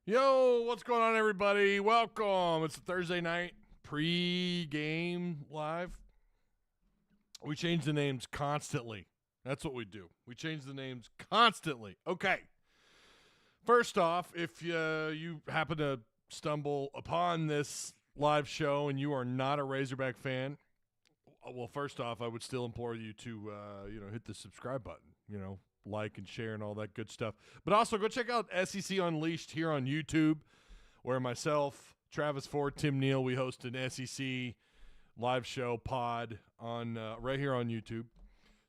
Yo, what's going on, everybody? Welcome. It's a Thursday night pre-game live. We change the names constantly. That's what we do. We change the names constantly. Okay. First off, if you happen to stumble upon this live show and you are not a Razorback fan, well, first off, I would still implore you to hit the subscribe button, like and share and all that good stuff. But also go check out SEC Unleashed here on YouTube, where myself, Travis Ford, Tim Neal, we host an SEC live show pod on right here on YouTube.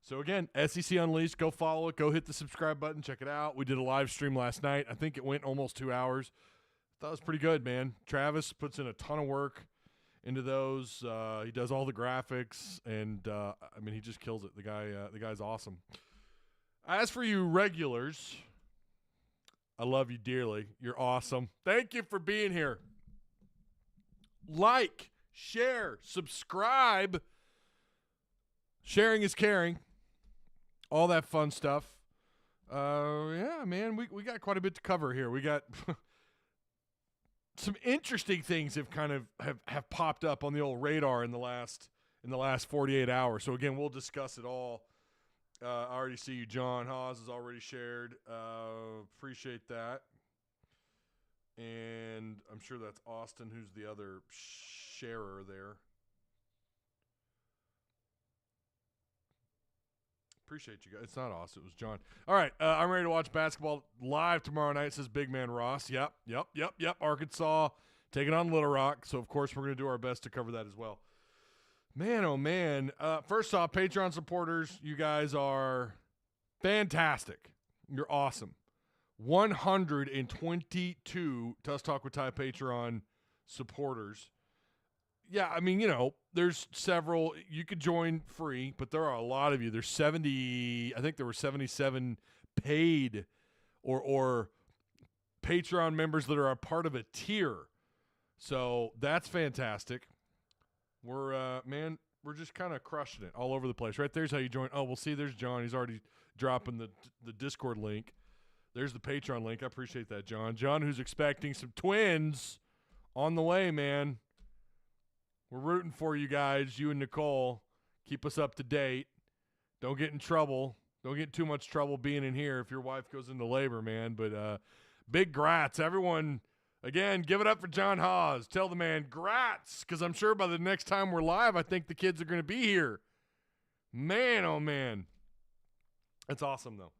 So again, SEC Unleashed, go follow it, go hit the subscribe button, check it out. We did a live stream last night. I think it went almost 2 hours. Thought it was pretty good, man. Travis puts in a ton of work into those. He does all the graphics, and he just kills it. The guy's awesome. As for you regulars, I love you dearly. You're awesome. Thank you for being here. Like, share, subscribe. Sharing is caring. All that fun stuff. Yeah, man, we got quite a bit to cover here. We got some interesting things have popped up on the old radar in the last 48 hours. So again, we'll discuss it all. I already see you, John Haas has already shared. Appreciate that. And I'm sure that's Austin, who's the other sharer there. Appreciate you guys. It's not Austin, it was John. All right, I'm ready to watch basketball live tomorrow night, says Big Man Ross. Yep. Arkansas taking on Little Rock. So, of course, we're going to do our best to cover that as well. Man, oh, man. First off, Patreon supporters, you guys are fantastic. You're awesome. 122 Tusk Talk with Ty Patreon supporters. Yeah, there's several. You could join free, but there are a lot of you. There's 70, I think there were 77 paid or Patreon members that are a part of a tier. So that's fantastic. We're just kind of crushing it all over the place. Right there's how you join. Oh, we'll see. There's John. He's already dropping the Discord link. There's the Patreon link. I appreciate that, John. John, who's expecting some twins on the way, man. We're rooting for you guys, you and Nicole. Keep us up to date. Don't get in trouble. Don't get too much trouble being in here if your wife goes into labor, man. But big grats. Everyone, again, give it up for John Haas. Tell the man, grats, because I'm sure by the next time we're live, I think the kids are going to be here. Man, oh, man. That's awesome, though.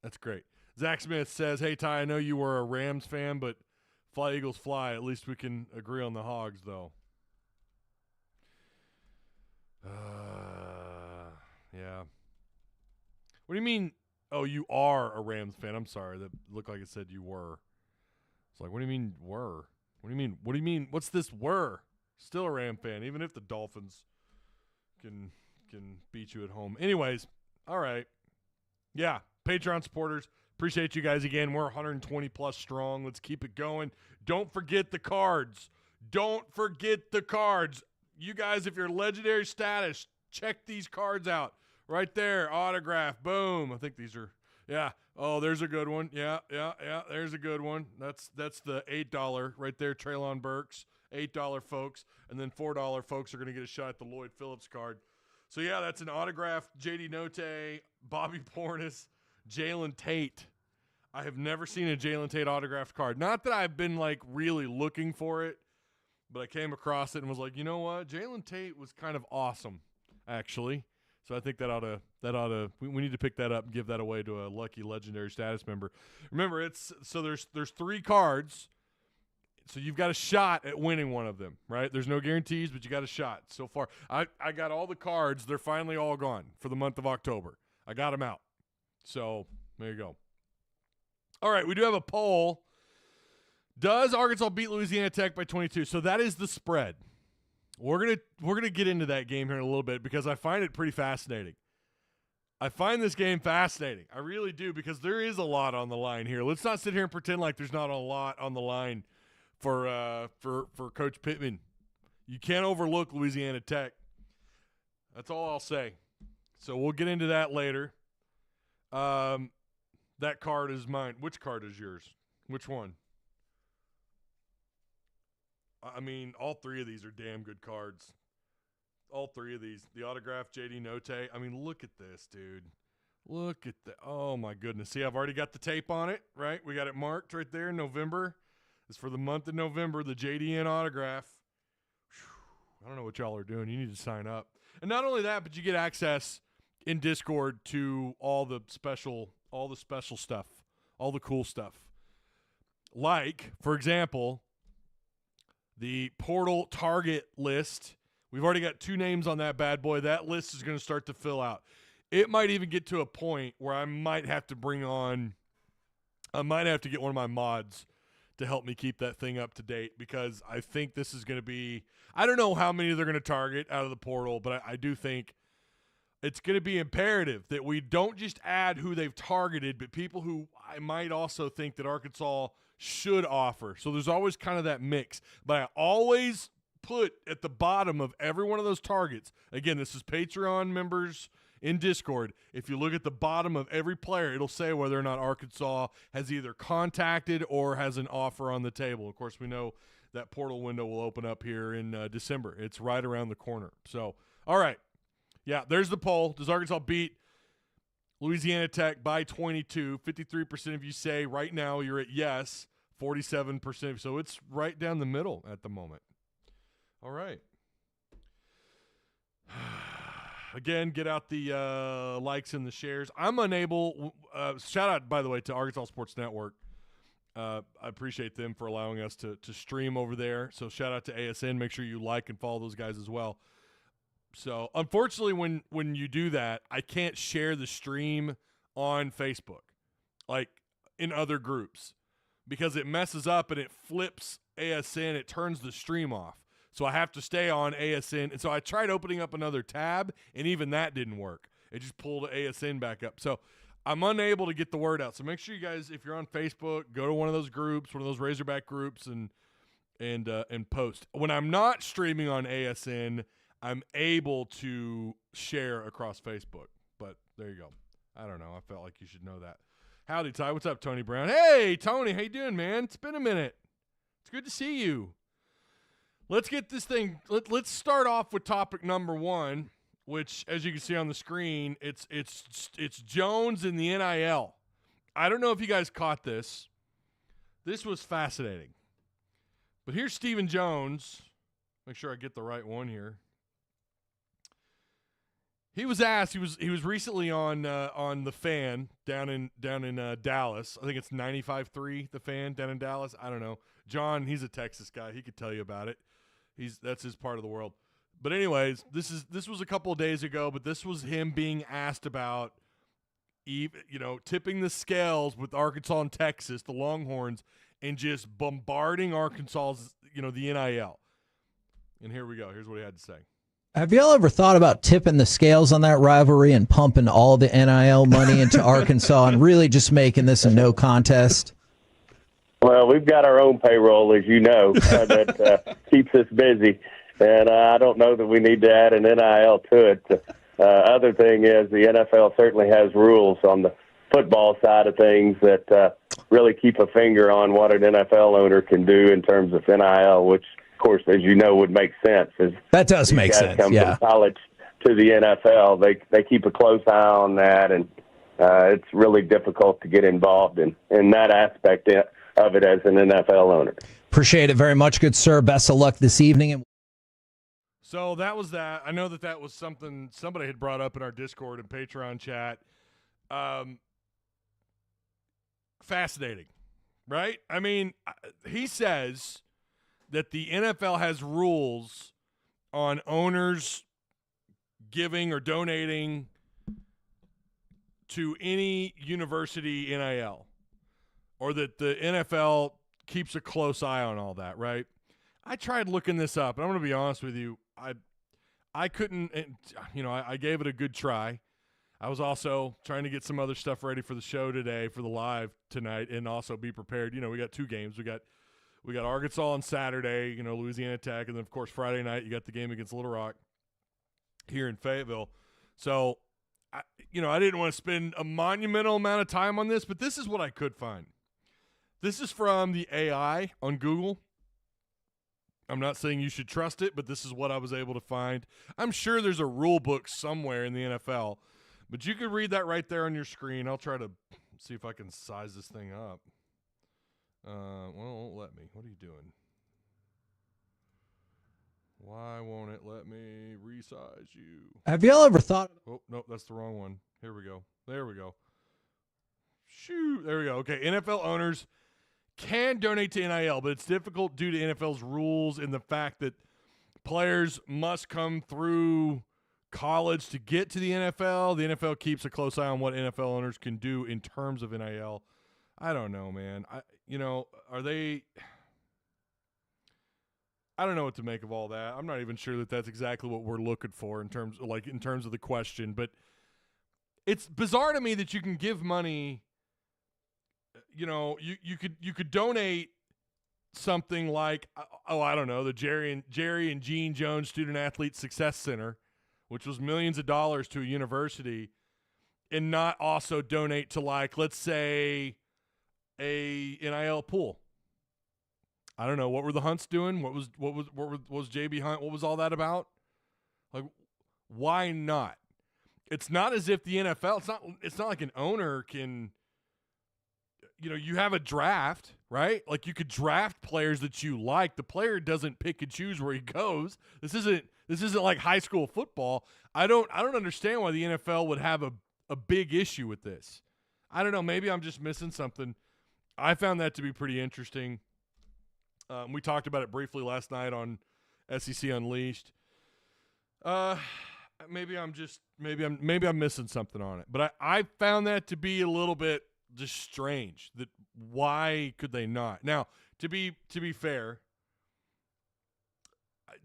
That's great. Zach Smith says, hey, Ty, I know you were a Rams fan, but fly, Eagles, fly. At least we can agree on the Hogs, though. Yeah. What do you mean? Oh, you are a Rams fan. I'm sorry. That looked like it said you were. It's like, what do you mean were? What do you mean? What do you mean? What's this were? Still a Ram fan, even if the Dolphins can beat you at home. Anyways, all right. Yeah, Patreon supporters. Appreciate you guys again. We're 120 plus strong. Let's keep it going. Don't forget the cards. Don't forget the cards. You guys, if you're legendary status, check these cards out. Right there, autograph. Boom. I think these are, yeah. Oh, there's a good one. Yeah. There's a good one. That's the $8 right there, Treylon Burks. $8 folks. And then $4 folks are going to get a shot at the Lloyd Phillips card. So, yeah, that's an autographed J.D. Notae, Bobby Portis, Jalen Tate. I have never seen a Jalen Tate autographed card. Not that I've been, really looking for it, but I came across it and was like, you know what? Jalen Tate was kind of awesome, actually. So I think that ought to we need to pick that up and give that away to a lucky legendary status member. Remember, there's 3 cards. So you've got a shot at winning one of them, right? There's no guarantees, but you got a shot. So far, I got all the cards. They're finally all gone for the month of October. I got them out. So there you go. All right, we do have a poll. Does Arkansas beat Louisiana Tech by 22? So that is the spread. We're gonna get into that game here in a little bit because I find it pretty fascinating. I find this game fascinating. I really do, because there is a lot on the line here. Let's not sit here and pretend like there's not a lot on the line for Coach Pittman. You can't overlook Louisiana Tech. That's all I'll say. So we'll get into that later. That card is mine. Which card is yours? Which one? I mean, all three of these are damn good cards. All three of these. The autograph JD Note. I mean, look at this, dude. Look at that. Oh, my goodness. See, I've already got the tape on it, right? We got it marked right there in November. It's for the month of November, the JDN autograph. Whew, I don't know what y'all are doing. You need to sign up. And not only that, but you get access in Discord to all the special stuff, all the cool stuff. Like, for example, the portal target list. We've already got 2 names on that bad boy. That list is going to start to fill out. It might even get to a point where I might have to get one of my mods to help me keep that thing up to date, because I think this is going to be, I don't know how many they're going to target out of the portal, but I do think it's going to be imperative that we don't just add who they've targeted, but people who I might also think that Arkansas should offer. So there's always kind of that mix. But I always put at the bottom of every one of those targets, again, this is Patreon members in Discord. If you look at the bottom of every player, it'll say whether or not Arkansas has either contacted or has an offer on the table. Of course, we know that portal window will open up here in December. It's right around the corner. So, all right. Yeah, there's the poll. Does Arkansas beat Louisiana Tech by 22? 53% of you say right now you're at yes. 47%. So it's right down the middle at the moment. All right. Again, get out the likes and the shares. I'm unable. Shout out, by the way, to Arkansas Sports Network. I appreciate them for allowing us to stream over there. So shout out to ASN. Make sure you like and follow those guys as well. So unfortunately, when you do that, I can't share the stream on Facebook, like in other groups, because it messes up and it flips ASN. It turns the stream off. So I have to stay on ASN. And so I tried opening up another tab, and even that didn't work. It just pulled ASN back up. So I'm unable to get the word out. So make sure you guys, if you're on Facebook, go to one of those groups, one of those Razorback groups, and post. When I'm not streaming on ASN, I'm able to share across Facebook. But there you go. I don't know. I felt like you should know that. Howdy, Ty. What's up, Tony Brown? Hey, Tony. How you doing, man? It's been a minute. It's good to see you. Let's get this thing. Let's start off with topic number 1, which, as you can see on the screen, it's Jones and the NIL. I don't know if you guys caught this. This was fascinating. But here's Stephen Jones. Make sure I get the right one here. He was asked. He was recently on the Fan down in Dallas. I think it's 95.3 the Fan down in Dallas. I don't know. John, he's a Texas guy. He could tell you about it. That's his part of the world. But anyways, this was a couple of days ago, but this was him being asked about tipping the scales with Arkansas and Texas, the Longhorns, and just bombarding Arkansas's, the NIL. And here we go. Here's what he had to say. Have y'all ever thought about tipping the scales on that rivalry and pumping all the NIL money into Arkansas and really just making this a no contest? Well, we've got our own payroll, as you know, that keeps us busy, and I don't know that we need to add an NIL to it. Other thing is the NFL certainly has rules on the football side of things that really keep a finger on what an NFL owner can do in terms of NIL, which, of course, as you know, would make sense. That does make sense, come yeah. from college to the NFL. They keep a close eye on that, and it's really difficult to get involved in that aspect of it as an NFL owner. Appreciate it very much, good sir. Best of luck this evening. So that was that. I know that was something somebody had brought up in our Discord and Patreon chat. Fascinating, right? I mean, he says that the NFL has rules on owners giving or donating to any university NIL, or that the NFL keeps a close eye on all that, right? I tried looking this up, and I'm going to be honest with you. I couldn't, I gave it a good try. I was also trying to get some other stuff ready for the show today, for the live tonight, and also be prepared. We got 2 games. We got Arkansas on Saturday, Louisiana Tech, and then, of course, Friday night you got the game against Little Rock here in Fayetteville. So, I didn't want to spend a monumental amount of time on this, but this is what I could find. This is from the AI on Google. I'm not saying you should trust it, but this is what I was able to find. I'm sure there's a rule book somewhere in the NFL, but you can read that right there on your screen. I'll try to see if I can size this thing up. Well, it won't let me. What are you doing? Why won't it let me resize you? Have y'all ever thought? Oh, no, that's the wrong one. Here we go. There we go. Shoot. There we go. Okay, NFL owners can donate to NIL, but it's difficult due to NFL's rules and the fact that players must come through college to get to the NFL. The NFL keeps a close eye on what NFL owners can do in terms of NIL. I don't know, man. Are they – I don't know what to make of all that. I'm not even sure that that's exactly what we're looking for in terms of the question. But it's bizarre to me that you can give money. You know, you could donate something like I don't know, the Jerry and Gene Jones Student Athlete Success Center, which was millions of dollars to a university, and not also donate to, like, let's say a NIL pool. I don't know, what were the Hunts doing? What was JB Hunt? What was all that about? Like, why not? It's not as if the NFL. It's not like an owner can. You know, you have a draft, right? Like, you could draft players that you like. The player doesn't pick and choose where he goes. This isn't like high school football. I don't understand why the NFL would have a big issue with this. I don't know. Maybe I'm just missing something. I found that to be pretty interesting. We talked about it briefly last night on SEC Unleashed. Maybe I'm missing something on it, but I found that to be a little bit just strange. That why could they not? Now, to be fair,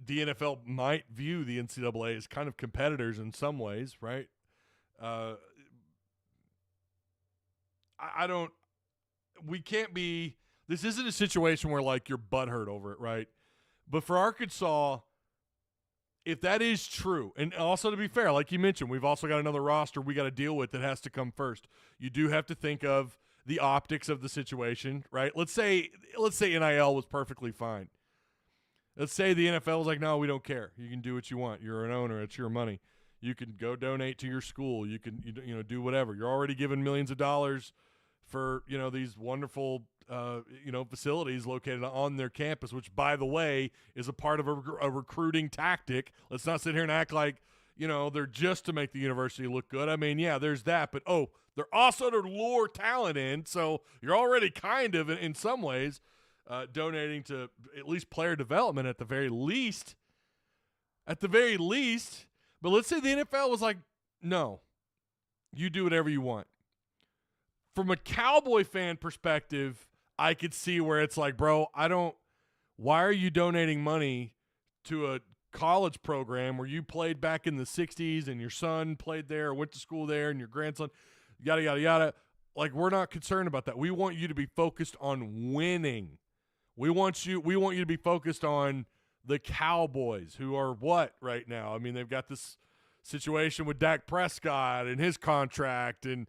the NFL might view the NCAA as kind of competitors in some ways, right? We can't be. This isn't a situation where, like, you're butthurt over it, right? But for Arkansas, if that is true, and also to be fair, like you mentioned, we've also got another roster we got to deal with that has to come first. You do have to think of the optics of the situation, right? Let's say NIL was perfectly fine. Let's say the NFL was like, no, we don't care. You can do what you want. You're an owner. It's your money. You can go donate to your school. You can do whatever. You're already given millions of dollars for these wonderful facilities located on their campus, which, by the way, is a part of a recruiting tactic. Let's not sit here and act like, they're just to make the university look good. I mean, yeah, there's that, but, they're also to lure talent in, so you're already kind of, in some ways, donating to at least player development at the very least. But let's say the NFL was like, no, you do whatever you want. From a Cowboy fan perspective, I could see where it's like, bro, why are you donating money to a college program where you played back in the 60s and your son played there or went to school there and your grandson, yada, yada, yada. Like, we're not concerned about that. We want you to be focused on winning. We want you to be focused on the Cowboys, who are what right now? I mean, they've got this situation with Dak Prescott and his contract and,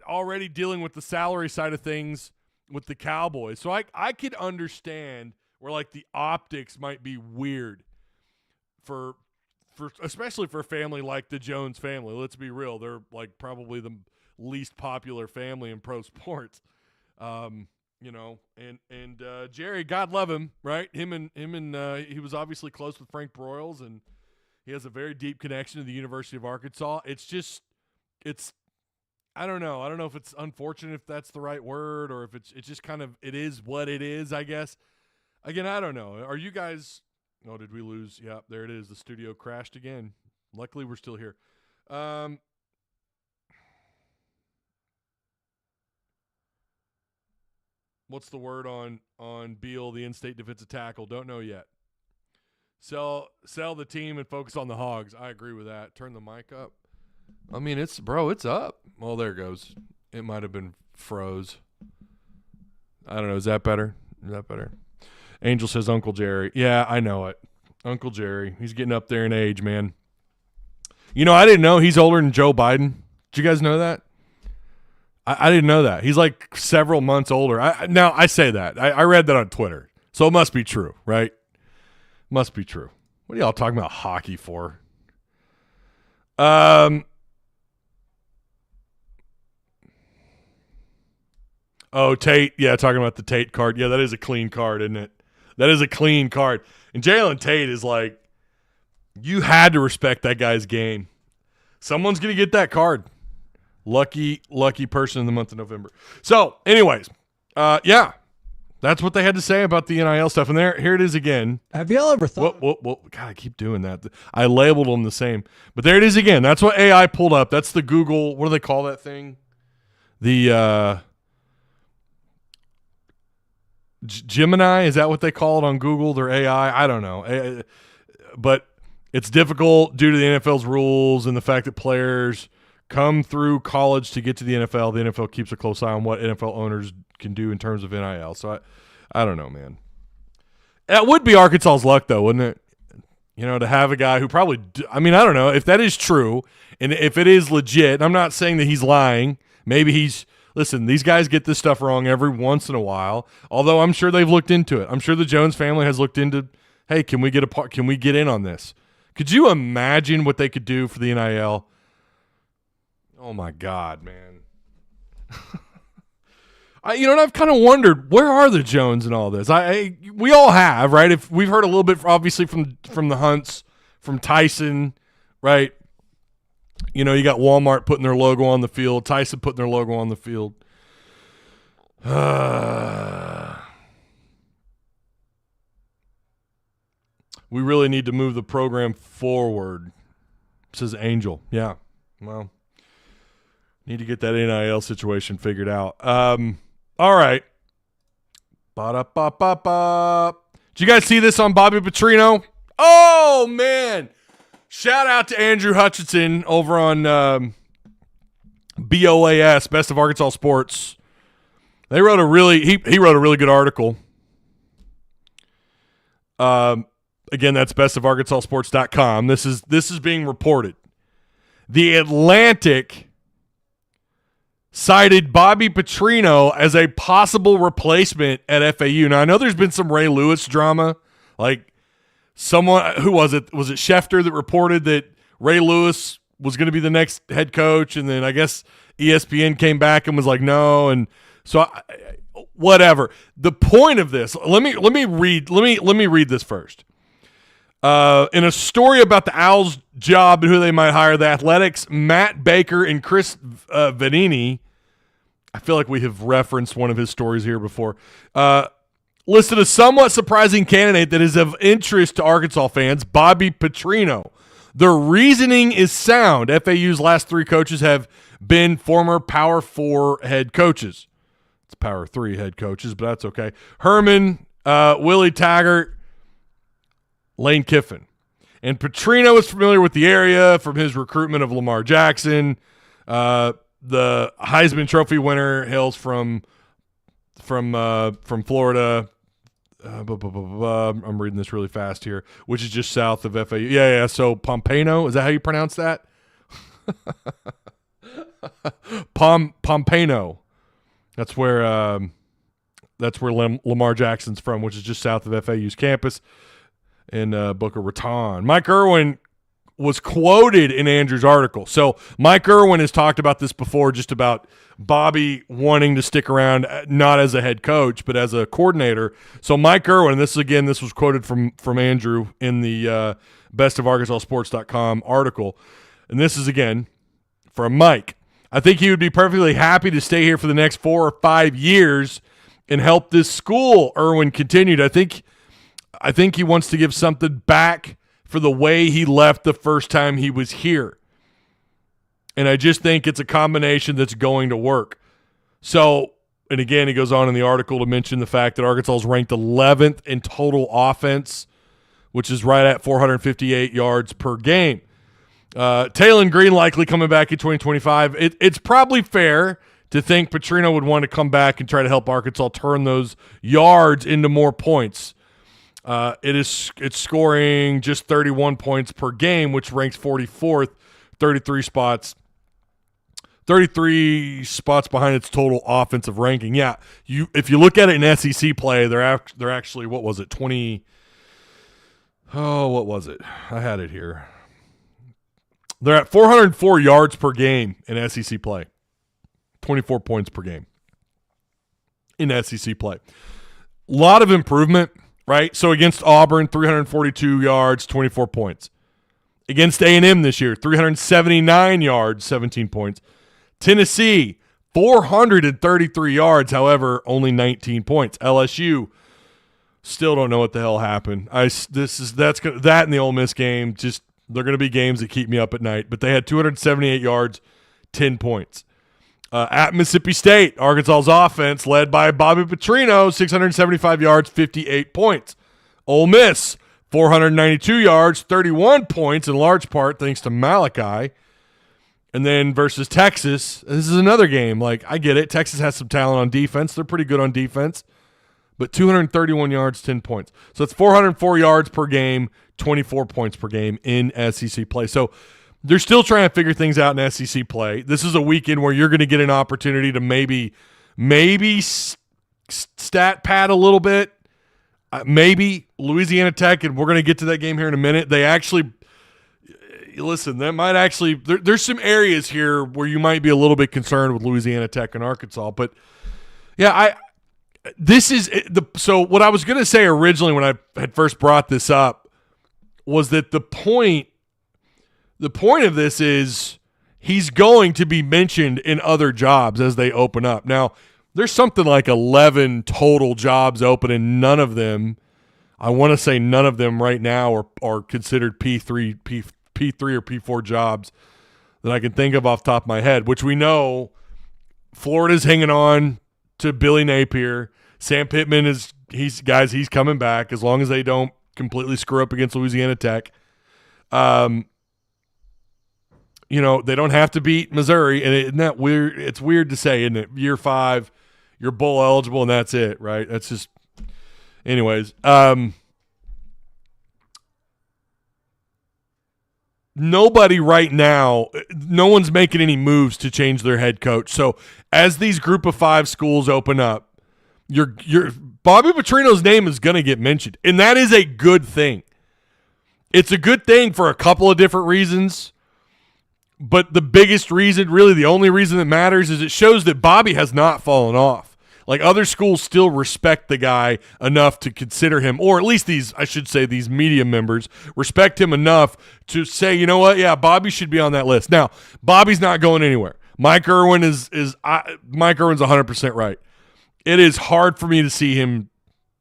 already dealing with the salary side of things with the Cowboys. So I could understand where, like, the optics might be weird for especially for a family like the Jones family. Let's be real. They're, like, probably the least popular family in pro sports. And Jerry, God love him, right? Him and he was obviously close with Frank Broyles, and he has a very deep connection to the University of Arkansas. I don't know. I don't know if it's unfortunate, if that's the right word, or if it's just kind of, it is what it is, I guess. Again, I don't know. Are you guys, oh, did we lose? Yeah, there it is. The studio crashed again. Luckily, we're still here. What's the word on Beal, the in-state defensive tackle? Don't know yet. Sell the team and focus on the Hogs. I agree with that. Turn the mic up. I mean, it's up. Well, there it goes. It might have been froze. I don't know. Is that better? Angel says Uncle Jerry. Yeah, I know it. Uncle Jerry. He's getting up there in age, man. I didn't know he's older than Joe Biden. Did you guys know that? I didn't know that. He's like several months older. Now, I say that. I read that on Twitter. So it must be true, right? Must be true. What are y'all talking about hockey for? Oh, Tate. Yeah, talking about the Tate card. Yeah, that is a clean card, isn't it? That is a clean card. And Jalen Tate is like, you had to respect that guy's game. Someone's going to get that card. Lucky person in the month of November. So, anyways, yeah, that's what they had to say about the NIL stuff. And here it is again. Have y'all ever thought? God, I keep doing that. I labeled them the same. But there it is again. That's what AI pulled up. That's the Google, what do they call that thing? The Gemini, is that what they call it on Google? Their AI? I don't know. But it's difficult due to the NFL's rules and the fact that players come through college to get to the NFL. The NFL keeps a close eye on what NFL owners can do in terms of NIL. So I don't know, man. That would be Arkansas's luck, though, wouldn't it? You know, to have a guy who probably I don't know if that is true and if it is legit. I'm not saying that he's lying. Maybe he's listen. These guys get this stuff wrong every once in a while. Although I'm sure they've looked into it. I'm sure the Jones family has looked into. Hey, can we get in on this? Could you imagine what they could do for the NIL? Oh, my God, man. I've kind of wondered, where are the Jones in all this? We all have, right? If we've heard a little bit, obviously, from the Hunts, from Tyson, right? You know, you got Walmart putting their logo on the field, Tyson putting their logo on the field. We really need to move the program forward, says Angel. Yeah, well, need to get that NIL situation figured out. All right. Ba-da-ba-ba-ba. Did you guys see this on Bobby Petrino? Oh, man. Shout out to Andrew Hutchinson over on BOAS, Best of Arkansas Sports. They wrote he wrote a really good article. Again, that's bestofarkansassports.com. This is being reported. The Atlantic cited Bobby Petrino as a possible replacement at FAU. Now, I know there's been some Ray Lewis drama. Like, someone, who was it? Was it Schefter that reported that Ray Lewis was going to be the next head coach? And then I guess ESPN came back and was like, no. And so, whatever. The point of this, let me read this first. In a story about the Owls' job and who they might hire, the Athletics' Matt Baker and Chris Vanini, I feel like we have referenced one of his stories here before, listed a somewhat surprising candidate that is of interest to Arkansas fans, Bobby Petrino. Their reasoning is sound. FAU's last three coaches have been former Power 4 head coaches. It's Power 3 head coaches, but that's okay. Herman, Willie Taggart, Lane Kiffin. And Petrino is familiar with the area from his recruitment of Lamar Jackson. The Heisman Trophy winner hails from Florida. I'm reading this really fast here, which is just south of FAU. Yeah. So Pompano, is that how you pronounce that? Pompano. That's where Lamar Jackson's from, which is just south of FAU's campus in Boca Raton. Mike Irwin was quoted in Andrew's article. So Mike Irwin has talked about this before, just about Bobby wanting to stick around, not as a head coach, but as a coordinator. So Mike Irwin, this was quoted from Andrew in the bestofarkansassports.com article. And this is, again, from Mike. I think he would be perfectly happy to stay here for the next 4 or 5 years and help this school, Irwin continued. I think he wants to give something back for the way he left the first time he was here. And I just think it's a combination that's going to work. So, and again, he goes on in the article to mention the fact that Arkansas is ranked 11th in total offense, which is right at 458 yards per game. Taylon Green likely coming back in 2025. It's probably fair to think Petrino would want to come back and try to help Arkansas turn those yards into more points. It's scoring just 31 points per game, which ranks 44th, 33 spots 33 spots behind its total offensive ranking. Yeah, if you look at it in SEC play, they're actually, what was it, 20? Oh, what was it? I had it here. They're at 404 yards per game in SEC play, 24 points per game in SEC play. A lot of improvement, right? So against Auburn, 342 yards, 24 points. Against A&M this year, 379 yards, 17 points. Tennessee, 433 yards, however, only 19 points. LSU, still don't know what the hell happened. That and the Ole Miss game, just they're going to be games that keep me up at night. But they had 278 yards, 10 points. At Mississippi State, Arkansas's offense led by Bobby Petrino, 675 yards, 58 points. Ole Miss, 492 yards, 31 points, in large part thanks to Malachi. And then versus Texas, this is another game. Like, I get it. Texas has some talent on defense. They're pretty good on defense. But 231 yards, 10 points. So it's 404 yards per game, 24 points per game in SEC play. So they're still trying to figure things out in SEC play. This is a weekend where you're going to get an opportunity to maybe stat pad a little bit. Maybe Louisiana Tech, and we're going to get to that game here in a minute. They actually – listen, that might actually – there's some areas here where you might be a little bit concerned with Louisiana Tech and Arkansas. But, yeah, so what I was going to say originally when I had first brought this up was that the point of this is he's going to be mentioned in other jobs as they open up. Now, there's something like 11 total jobs open, and none of them, I want to say none of them right now are considered P3 or P4 jobs that I can think of off the top of my head, which we know Florida's hanging on to Billy Napier. Sam Pittman he's coming back as long as they don't completely screw up against Louisiana Tech. They don't have to beat Missouri, and isn't that weird? It's weird to say, isn't it? Year 5, you're bowl eligible, and that's it, right? That's just – anyways. Nobody right now – no one's making any moves to change their head coach. So as these group of 5 schools open up, Bobby Petrino's name is going to get mentioned, and that is a good thing. It's a good thing for a couple of different reasons. But the biggest reason, really the only reason that matters, is it shows that Bobby has not fallen off. Like, other schools still respect the guy enough to consider him, or at least these media members respect him enough to say, you know what, yeah, Bobby should be on that list. Now, Bobby's not going anywhere. Mike Irwin's 100% right. It is hard for me to see him.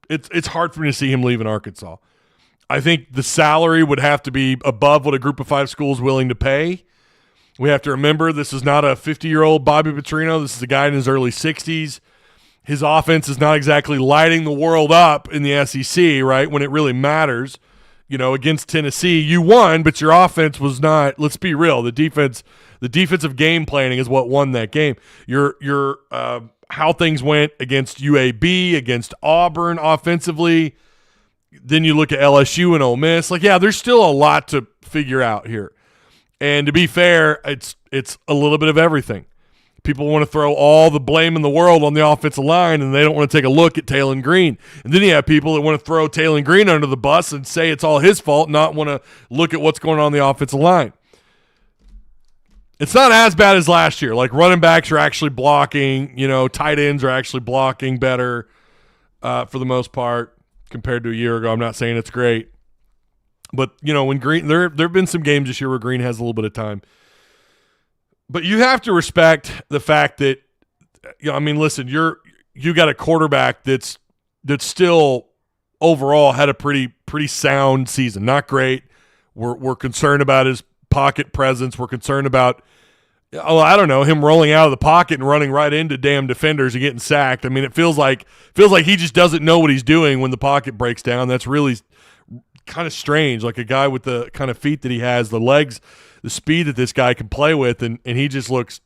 It's hard for me to see him leaving Arkansas. I think the salary would have to be above what a group of 5 schools willing to pay. We have to remember this is not a 50-year-old Bobby Petrino. This is a guy in his early 60s. His offense is not exactly lighting the world up in the SEC, right, when it really matters. Against Tennessee, you won, but your offense was not. Let's be real. The defensive game planning is what won that game. Your how things went against UAB, against Auburn offensively. Then you look at LSU and Ole Miss. Like, yeah, there's still a lot to figure out here. And to be fair, it's a little bit of everything. People want to throw all the blame in the world on the offensive line, and they don't want to take a look at Taylon Green. And then you have people that want to throw Taylon Green under the bus and say it's all his fault, not want to look at what's going on the offensive line. It's not as bad as last year. Like, running backs are actually blocking. Tight ends are actually blocking better for the most part compared to a year ago. I'm not saying it's great. But, when Green – there have been some games this year where Green has a little bit of time. But you have to respect the fact that, listen, you got a quarterback that's still overall had a pretty sound season. Not great. We're concerned about his pocket presence. We're concerned about, him rolling out of the pocket and running right into damn defenders and getting sacked. It feels like he just doesn't know what he's doing when the pocket breaks down. That's really kind of strange. Like, a guy with the kind of feet that he has, the legs, the speed that this guy can play with, and he just looks,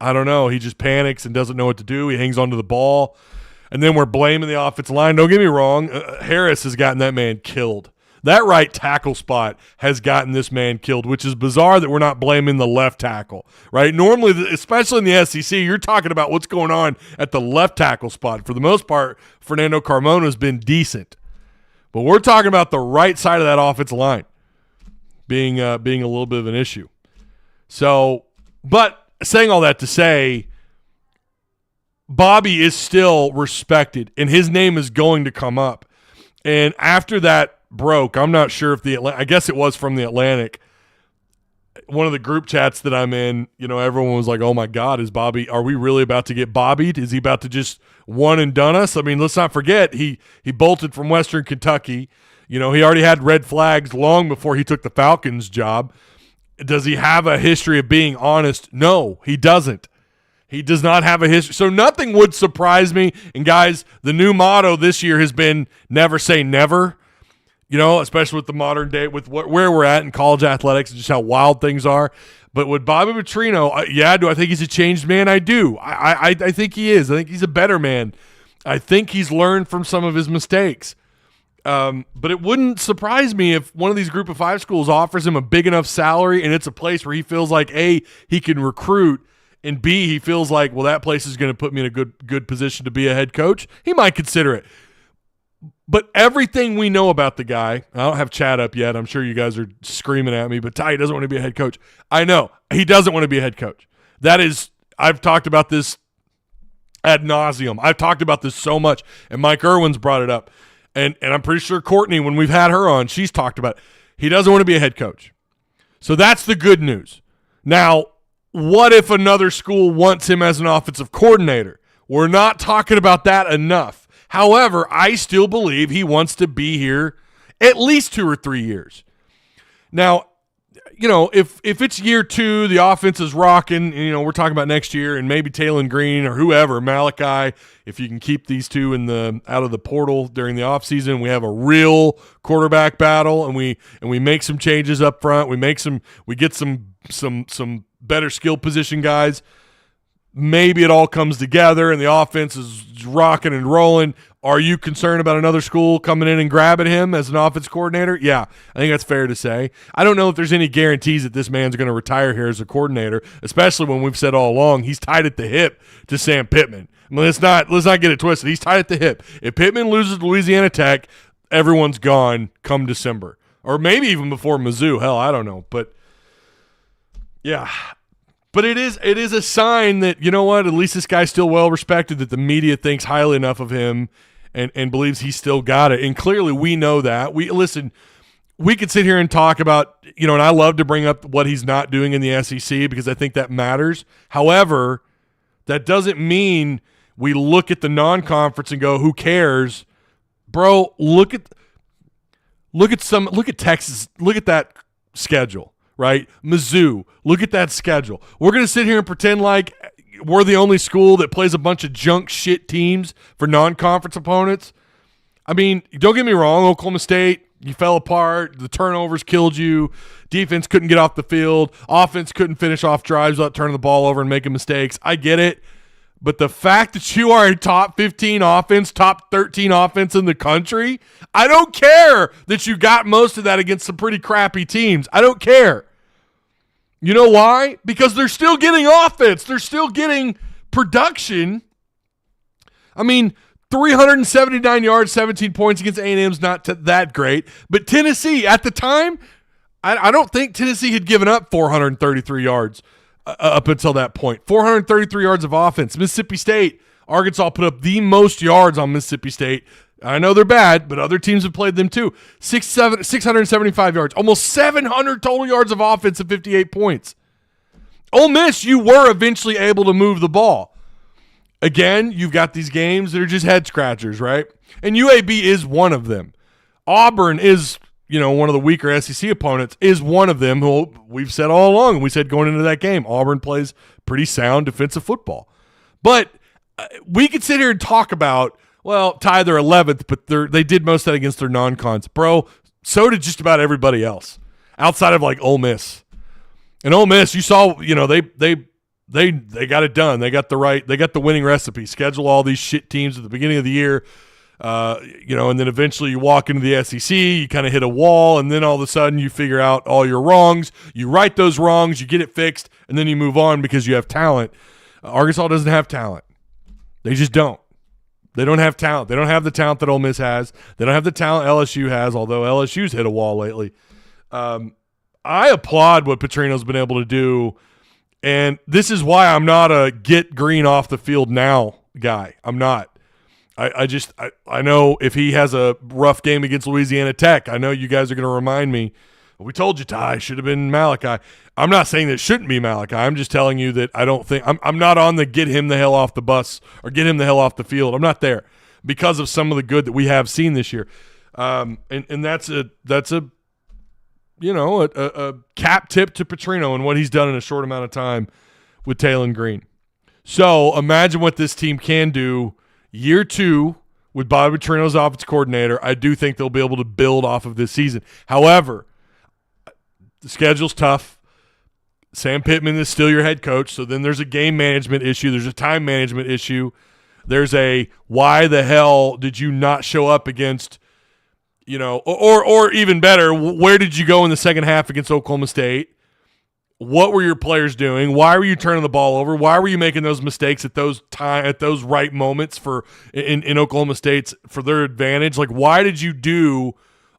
he just panics and doesn't know what to do. He hangs onto the ball, and then we're blaming the offensive line. Don't get me wrong, Harris has gotten that man killed. That right tackle spot has gotten this man killed, which is bizarre that we're not blaming the left tackle, right? Normally, especially in the SEC, you're talking about what's going on at the left tackle spot. For the most part, Fernando Carmona has been decent. But we're talking about the right side of that offensive line being a little bit of an issue. So, but saying all that to say, Bobby is still respected, and his name is going to come up. And after that broke, I'm not sure if I guess it was from the Atlantic, one of the group chats that I'm in, everyone was like, oh my God, are we really about to get bobbied? Is he about to just one and done us? I mean, let's not forget, he bolted from Western Kentucky. He already had red flags long before he took the Falcons job. Does he have a history of being honest? No, he doesn't. He does not have a history. So nothing would surprise me. And guys, the new motto this year has been never say never, especially with the modern day, with where we're at in college athletics and just how wild things are. But with Bobby Petrino, do I think he's a changed man? I do. I think he is. I think he's a better man. I think he's learned from some of his mistakes. But it wouldn't surprise me if one of these group of 5 schools offers him a big enough salary and it's a place where he feels like, A, he can recruit, and B, he feels like, well, that place is going to put me in a good position to be a head coach. He might consider it. But everything we know about the guy, I don't have chat up yet. I'm sure you guys are screaming at me, but Ty doesn't want to be a head coach. I know. He doesn't want to be a head coach. I've talked about this ad nauseum. I've talked about this so much, and Mike Irwin's brought it up. And I'm pretty sure Courtney, when we've had her on, she's talked about it. He doesn't want to be a head coach. So that's the good news. Now, what if another school wants him as an offensive coordinator? We're not talking about that enough. However, I still believe he wants to be here at least 2 or 3 years. Now, if it's year 2, the offense is rocking, and, we're talking about next year, and maybe Taylon Green or whoever, Malachi, if you can keep these two out of the portal during the offseason, we have a real quarterback battle, and we make some changes up front. We get some better skill position guys. Maybe it all comes together and the offense is rocking and rolling. Are you concerned about another school coming in and grabbing him as an offense coordinator? Yeah, I think that's fair to say. I don't know if there's any guarantees that this man's going to retire here as a coordinator, especially when we've said all along he's tied at the hip to Sam Pittman. I mean, let's not get it twisted. He's tied at the hip. If Pittman loses to Louisiana Tech, everyone's gone come December. Or maybe even before Mizzou. Hell, I don't know. But, yeah. But it is a sign that, at least this guy's still well respected, that the media thinks highly enough of him and believes he's still got it. And clearly we know that. We could sit here and talk about, and I love to bring up what he's not doing in the SEC because I think that matters. However, that doesn't mean we look at the non-conference and go, who cares? Bro, look at Texas. Look at that schedule. Right? Mizzou, look at that schedule. We're going to sit here and pretend like we're the only school that plays a bunch of junk shit teams for non-conference opponents. I mean, don't get me wrong, Oklahoma State, you fell apart. The turnovers killed you. Defense couldn't get off the field. Offense couldn't finish off drives without turning the ball over and making mistakes. I get it. But the fact that you are a top 15 offense, top 13 offense in the country, I don't care that you got most of that against some pretty crappy teams. I don't care. You know why? Because they're still getting offense. They're still getting production. I mean, 379 yards, 17 points against A&M's not that great. But Tennessee, at the time, I don't think Tennessee had given up 433 yards up until that point. 433 yards of offense. Mississippi State, Arkansas put up the most yards on Mississippi State. I know they're bad, but other teams have played them too. 675 yards, almost 700 total yards of offense at 58 points. Ole Miss, you were eventually able to move the ball. Again, you've got these games that are just head scratchers, right? And UAB is one of them. Auburn is, one of the weaker SEC opponents, is one of them who we've said all along, and we said going into that game, Auburn plays pretty sound defensive football. But we could sit here and talk about, well, Ty, they're 11th, but they did most of that against their non-cons. Bro, so did just about everybody else outside of like Ole Miss. And Ole Miss, you saw, they got it done. They got the winning recipe. Schedule all these shit teams at the beginning of the year. And then eventually you walk into the SEC, you kind of hit a wall, and then all of a sudden you figure out all your wrongs. You right those wrongs, you get it fixed, and then you move on because you have talent. Arkansas doesn't have talent. They just don't. They don't have talent. They don't have the talent that Ole Miss has. They don't have the talent LSU has, although LSU's hit a wall lately. I applaud what Petrino's been able to do, and this is why I'm not a get Green off the field now guy. I'm not. I know if he has a rough game against Louisiana Tech, I know you guys are going to remind me, we told you, Ty, should have been Malachi. I'm not saying that it shouldn't be Malachi. I'm just telling you that I don't think – I'm not on the get him the hell off the bus or get him the hell off the field. I'm not there because of some of the good that we have seen this year. And that's a cap tip to Petrino and what he's done in a short amount of time with Taylon Green. So imagine what this team can do year 2 with Bobby Petrino's offense coordinator. I do think they'll be able to build off of this season. However, the schedule's tough. Sam Pittman is still your head coach, so then there's a game management issue. There's a time management issue. There's a why the hell did you not show up against, or even better, where did you go in the second half against Oklahoma State? What were your players doing? Why were you turning the ball over? Why were you making those mistakes at those right moments in Oklahoma State's for their advantage? Like, why did you do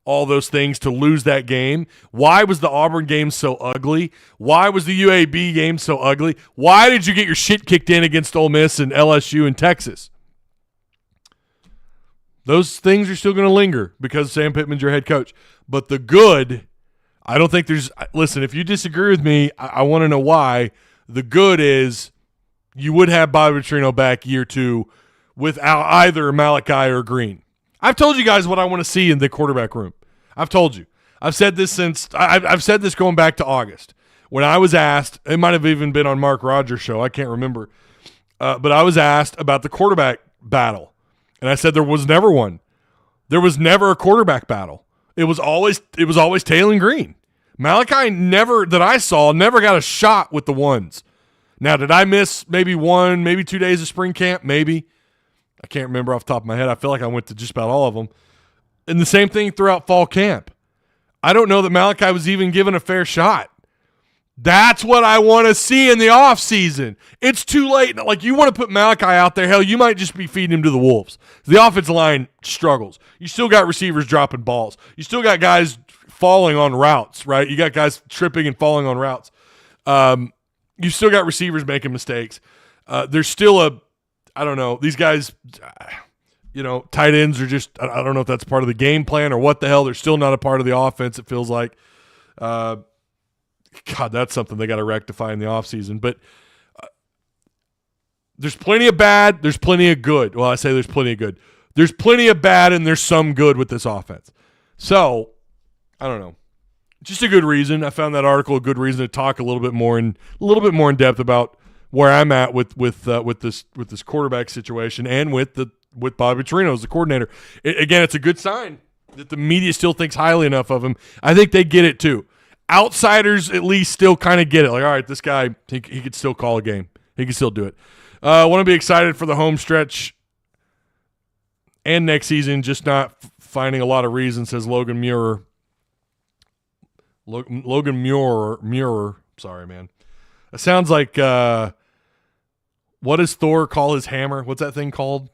all those things to lose that game? Why was the Auburn game so ugly? Why was the UAB game so ugly? Why did you get your shit kicked in against Ole Miss and LSU and Texas? Those things are still going to linger because Sam Pittman's your head coach. But the good, I don't think there's – listen, if you disagree with me, I want to know why. The good is you would have Bobby Petrino back year 2 without either Malachi or Green. I've told you guys what I want to see in the quarterback room. I've told you. I've said this since I've said this going back to August when I was asked. It might have even been on Mark Rogers' show. I can't remember, but I was asked about the quarterback battle, and I said there was never one. There was never a quarterback battle. It was always Taylon Green. Malachi never that I saw never got a shot with the ones. Now, did I miss maybe 1, maybe 2 days of spring camp? Maybe. I can't remember off the top of my head. I feel like I went to just about all of them. And the same thing throughout fall camp. I don't know that Malachi was even given a fair shot. That's what I want to see in the offseason. It's too late. Like, you want to put Malachi out there, hell, you might just be feeding him to the wolves. The offensive line struggles. You still got receivers dropping balls. You still got guys falling on routes, right? You got guys tripping and falling on routes. You still got receivers making mistakes. There's still I don't know. These guys, tight ends are just, I don't know if that's part of the game plan or what the hell. They're still not a part of the offense, it feels like. God, that's something they got to rectify in the offseason. But there's plenty of bad. There's plenty of good. Well, I say there's plenty of good. There's plenty of bad, and there's some good with this offense. So, I don't know. Just a good reason. I found that article a good reason to talk a little bit more in depth about where I'm at with this quarterback situation and with Bobby Petrino as the coordinator. Again, it's a good sign that the media still thinks highly enough of him. I think they get it too. Outsiders at least still kind of get it. Like, all right, this guy, he could still call a game. He can still do it. I want to be excited for the home stretch and next season, just not finding a lot of reasons, says Logan Muir. Logan Muir. Sorry, man. It sounds like what does Thor call his hammer? What's that thing called?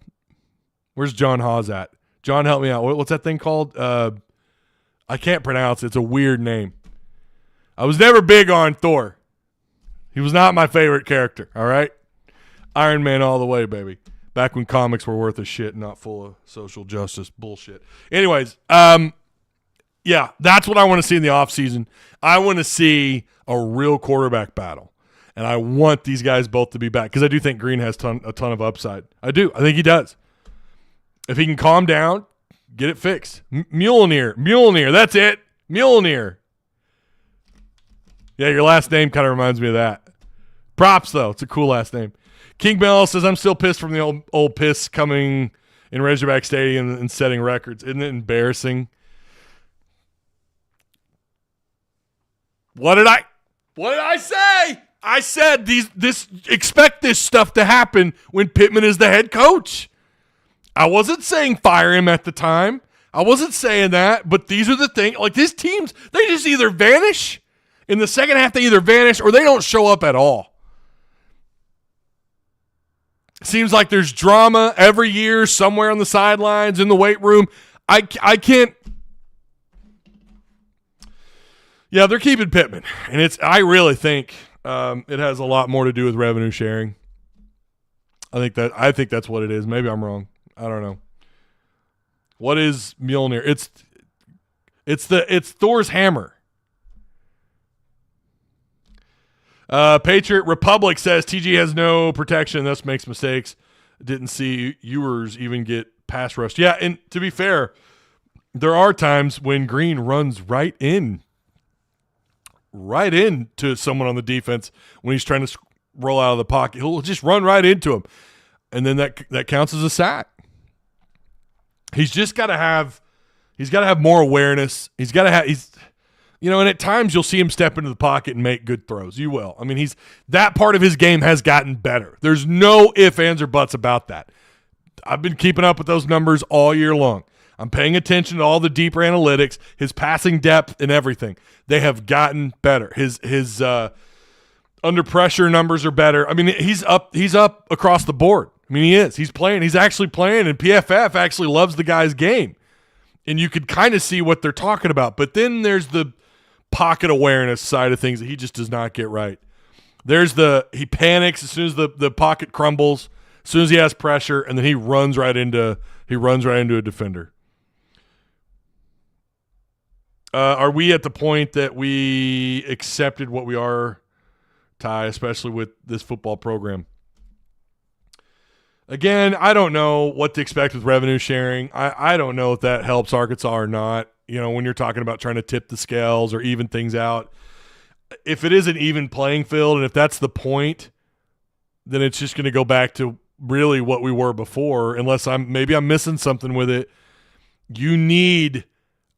Where's John Hawes at? John, help me out. What's that thing called? I can't pronounce it. It's a weird name. I was never big on Thor. He was not my favorite character, all right? Iron Man all the way, baby. Back when comics were worth a shit, not full of social justice bullshit. Anyways, yeah, that's what I want to see in the offseason. I want to see a real quarterback battle. And I want these guys both to be back because I do think Green has a ton of upside. I do. I think he does. If he can calm down, get it fixed. Muleneer. That's it. Muleneer. Yeah, your last name kind of reminds me of that. Props, though. It's a cool last name. King Bell says, I'm still pissed from the old piss coming in Razorback Stadium and setting records. Isn't it embarrassing? What did I say? I said expect this stuff to happen when Pittman is the head coach. I wasn't saying fire him at the time. I wasn't saying that, but these are the things. Like, these teams, they just either vanish. In the second half, they either vanish or they don't show up at all. Seems like there's drama every year somewhere on the sidelines, in the weight room. I can't. Yeah, they're keeping Pittman, and I really think it has a lot more to do with revenue sharing. I think that's what it is. Maybe I'm wrong. I don't know. What is Mjolnir? It's Thor's hammer. Patriot Republic says TG has no protection, thus makes mistakes. Didn't see Ewers even get pass rushed. Yeah, and to be fair, there are times when Green runs right into someone on the defense when he's trying to roll out of the pocket. He'll just run right into him, and then that counts as a sack. He's just got to have more awareness. And at times you'll see him step into the pocket and make good throws. You will. I mean, that part of his game has gotten better. There's no ifs, ands, or buts about that. I've been keeping up with those numbers all year long. I'm paying attention to all the deeper analytics, his passing depth, and everything. They have gotten better. His under pressure numbers are better. I mean, he's up across the board. I mean, he is. He's playing. He's actually playing, and PFF actually loves the guy's game. And you could kind of see what they're talking about. But then there's the pocket awareness side of things that he just does not get right. He panics as soon as the pocket crumbles, as soon as he has pressure, and then he runs right into a defender. Are we at the point that we accepted what we are, Ty, especially with this football program? Again, I don't know what to expect with revenue sharing. I don't know if that helps Arkansas or not. When you're talking about trying to tip the scales or even things out, if it is an even playing field and if that's the point, then it's just going to go back to really what we were before, unless I'm missing something with it. You need,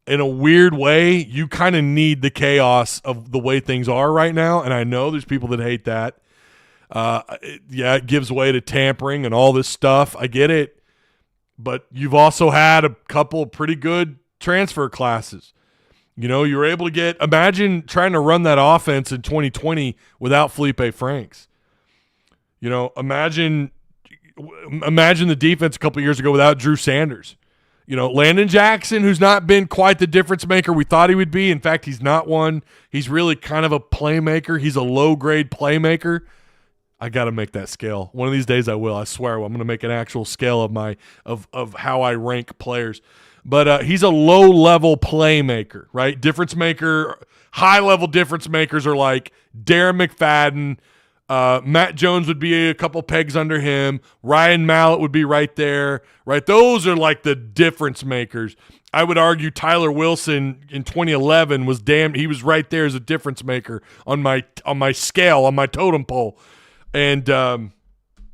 in a weird way, you kind of need the chaos of the way things are right now, and I know there's people that hate that. It gives way to tampering and all this stuff. I get it, but you've also had a couple of pretty good transfer classes. You were able to imagine trying to run that offense in 2020 without Felipe Franks. Imagine the defense a couple of years ago without Drew Sanders. Landon Jackson, who's not been quite the difference maker we thought he would be. In fact, he's not one. He's really kind of a playmaker. He's a low-grade playmaker. I got to make that scale. One of these days I will. I swear I'm going to make an actual scale of how I rank players. But he's a low-level playmaker, right? Difference maker, high-level difference makers are like Darren McFadden. Matt Jones would be a couple pegs under him. Ryan Mallett would be right there, right? Those are like the difference makers. I would argue Tyler Wilson in 2011 he was right there as a difference maker on my scale, on my totem pole. And,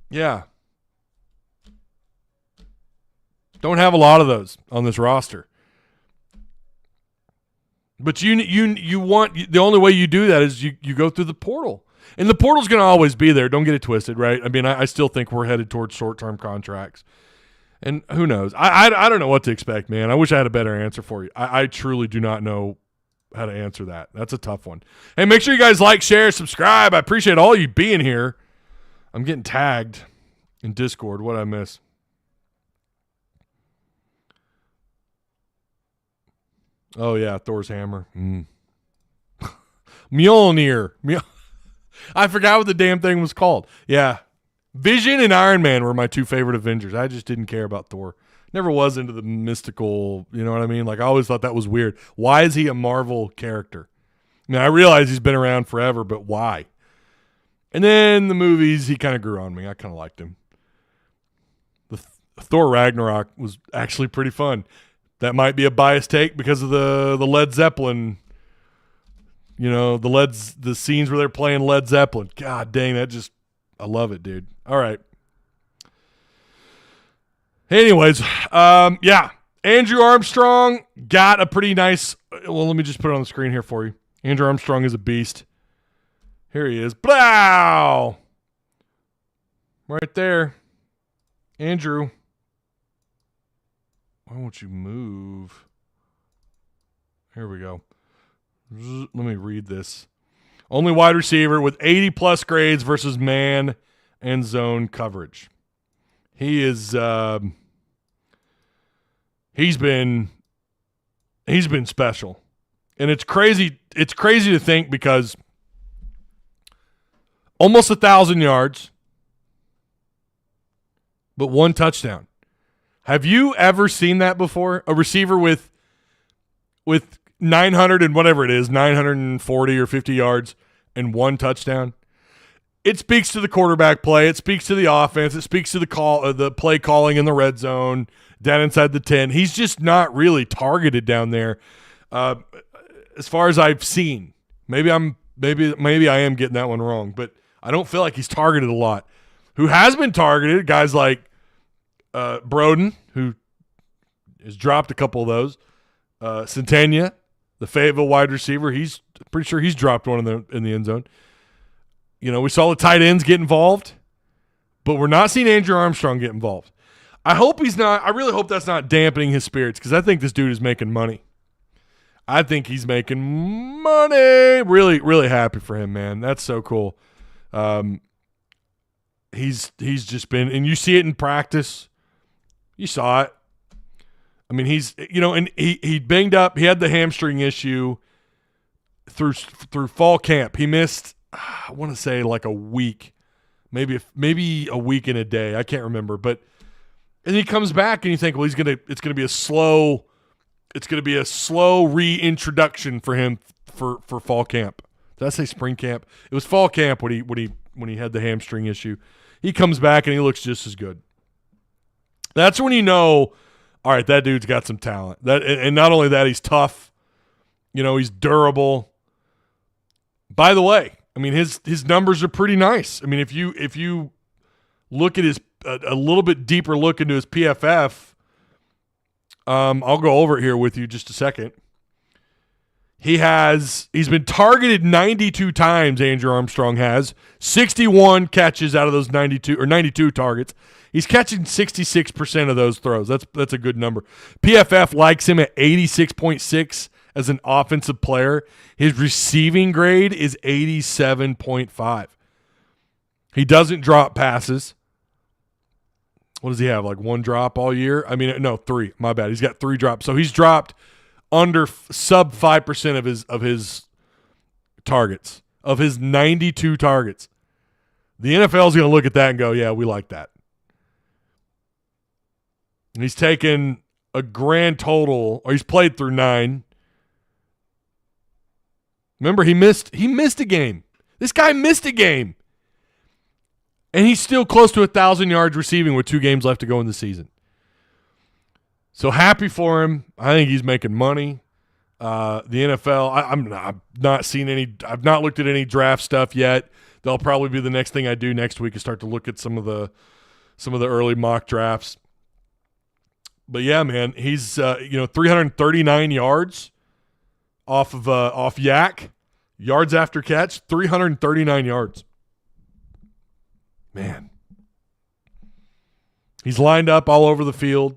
yeah. Don't have a lot of those on this roster. But you want – the only way you do that is you go through the portal. And the portal's going to always be there. Don't get it twisted, right? I mean, I still think we're headed towards short-term contracts. And who knows? I don't know what to expect, man. I wish I had a better answer for you. I truly do not know how to answer that. That's a tough one. Hey, make sure you guys like, share, subscribe. I appreciate all you being here. I'm getting tagged in Discord. What'd I miss? Oh, yeah, Thor's hammer. Mjolnir. I forgot what the damn thing was called. Yeah. Vision and Iron Man were my two favorite Avengers. I just didn't care about Thor. Never was into the mystical, you know what I mean? Like, I always thought that was weird. Why is he a Marvel character? I mean, I realize he's been around forever, but why? And then the movies, he kind of grew on me. I kind of liked him. The Thor Ragnarok was actually pretty fun. That might be a biased take because of the Led Zeppelin, the scenes where they're playing Led Zeppelin. God dang, I love it, dude. All right. Anyways, yeah. Andrew Armstrong got a pretty nice – well, let me just put it on the screen here for you. Andrew Armstrong is a beast. Here he is. Blow! Right there. Andrew. Why won't you move? Here we go. Let me read this. Only wide receiver with 80-plus grades versus man and zone coverage. He is he's been special. And it's crazy to think because almost 1,000 yards, but 1 touchdown. Have you ever seen that before? A receiver with 900 and whatever it is, 940 or 50 yards and 1 touchdown? It speaks to the quarterback play. It speaks to the offense. It speaks to the play calling in the red zone, down inside the 10. He's just not really targeted down there, as far as I've seen. Maybe I am getting that one wrong, but I don't feel like he's targeted a lot. Who has been targeted? Guys like Broden, who has dropped a couple of those. Centennia, the Fayetteville wide receiver, he's pretty sure he's dropped one in the end zone. You know, we saw the tight ends get involved, but we're not seeing Andrew Armstrong get involved. I really hope that's not dampening his spirits, because I think this dude is making money. I think he's making money. Really, really happy for him, man. That's so cool. He's just been, and you see it in practice. You saw it. I mean, and he banged up. He had the hamstring issue through fall camp. He missed, I want to say, like a week, maybe a week and a day. I can't remember, and he comes back, and you think, well, it's gonna be a slow reintroduction for him for fall camp. Did I say spring camp? It was fall camp when he had the hamstring issue. He comes back and he looks just as good. That's when you know, all right, that dude's got some talent. And not only that, he's tough. You know, he's durable. By the way, I mean, his numbers are pretty nice. I mean, if you look at a little bit deeper look into his PFF, I'll go over it here with you just a second. He's been targeted 92 times, Andrew Armstrong has. 61 catches out of those 92 targets. He's catching 66% of those throws. That's a good number. PFF likes him at 86.6 as an offensive player. His receiving grade is 87.5. He doesn't drop passes. What does he have, like 1 drop all year? I mean, no, 3. My bad. He's got 3 drops. So he's dropped under sub 5% of his targets, of his 92 targets. The NFL is going to look at that and go, yeah, we like that. And he's taken a grand total, or he's played through 9. Remember, he missed a game. This guy missed a game. And he's still close to 1,000 yards receiving with 2 games left to go in the season. So happy for him. I think he's making money. The NFL, I've not seen any. I've not looked at any draft stuff yet. That'll probably be the next thing I do next week, is start to look at some of the early mock drafts. But yeah, man, he's 339 yards off yak, yards after catch, 339 yards. Man, he's lined up all over the field.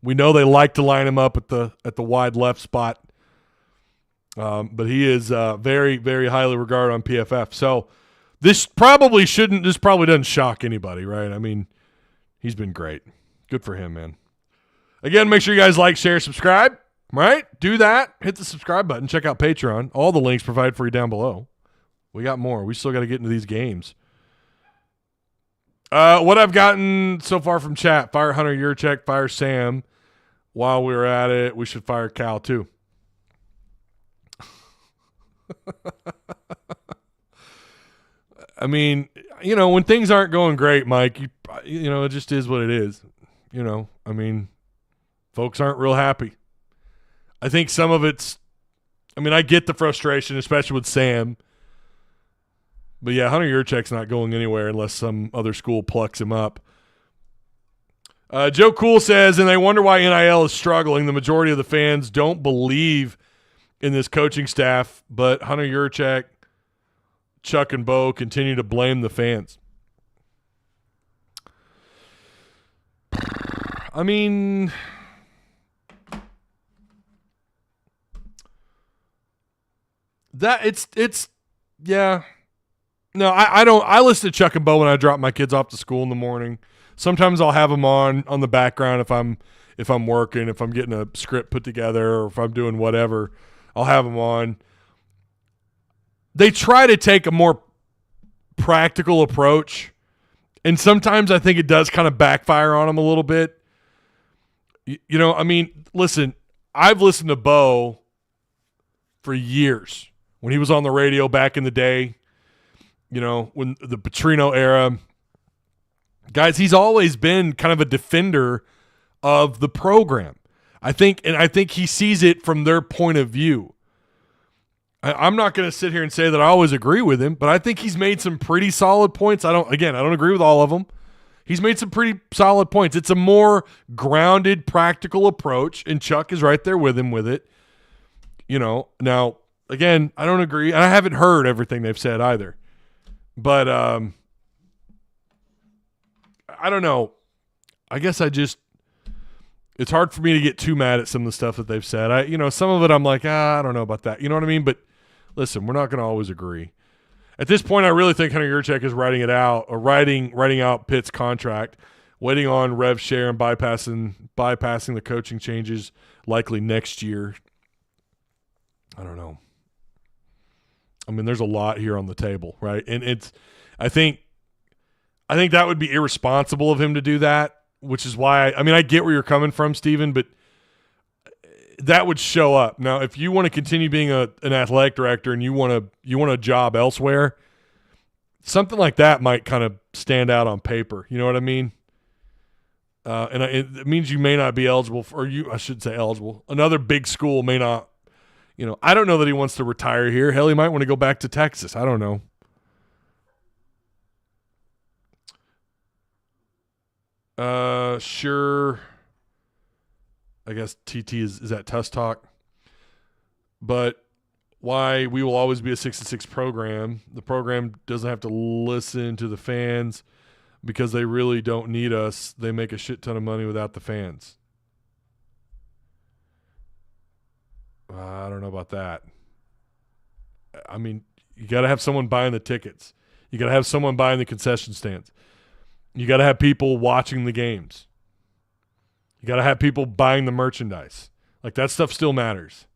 We know they like to line him up at the wide left spot, but he is very, very highly regarded on PFF. So this probably doesn't shock anybody, right? I mean, he's been great. Good for him, man. Again, make sure you guys like, share, subscribe. Right? Do that. Hit the subscribe button. Check out Patreon. All the links provided for you down below. We got more. We still got to get into these games. What I've gotten so far from chat: fire Hunter Yurchek, fire Sam. While we were at it, we should fire Cal too. I mean, when things aren't going great, Mike, it just is what it is. I mean, folks aren't real happy. I think some of I get the frustration, especially with Sam. But yeah, Hunter Yurchek's not going anywhere unless some other school plucks him up. Joe Cool says, and they wonder why NIL is struggling. The majority of the fans don't believe in this coaching staff, but Hunter Yurchek, Chuck, and Bo continue to blame the fans. I mean, That it's yeah. No, I don't. I listen to Chuck and Bo when I drop my kids off to school in the morning. Sometimes I'll have them on the background if I'm working, if I'm getting a script put together, or if I'm doing whatever, I'll have them on. They try to take a more practical approach, and sometimes I think it does kind of backfire on them a little bit. You know, I mean, listen, I've listened to Bo for years when he was on the radio back in the day. You know, when the Petrino era, guys, he's always been kind of a defender of the program. I think he sees it from their point of view. I'm not going to sit here and say that I always agree with him, but I think he's made some pretty solid points. I don't agree with all of them. He's made some pretty solid points. It's a more grounded, practical approach, and Chuck is right there with him with it. You know, now, again, I don't agree. I haven't heard everything they've said either. But I don't know. I guess it's hard for me to get too mad at some of the stuff that they've said. Some of it I'm like, I don't know about that. You know what I mean? But listen, we're not going to always agree. At this point, I really think Hunter Yurchek is writing it out, or writing out Pitt's contract, waiting on rev share and bypassing the coaching changes likely next year. I don't know. I mean, there's a lot here on the table, right? And I think that would be irresponsible of him to do that, which is why I get where you're coming from, Steven, but that would show up. Now, if you want to continue being an athletic director and you want a job elsewhere, something like that might kind of stand out on paper. You know what I mean? And it means you may not be eligible eligible. Another big school may not. You know, I don't know that he wants to retire here. Hell, he might want to go back to Texas. I don't know. Sure. I guess TT is at Tusk Talk. But why we will always be a 6-6 program. The program doesn't have to listen to the fans because they really don't need us. They make a shit ton of money without the fans. I don't know about that. I mean, you got to have someone buying the tickets. You got to have someone buying the concession stands. You got to have people watching the games. You got to have people buying the merchandise. Like, that stuff still matters.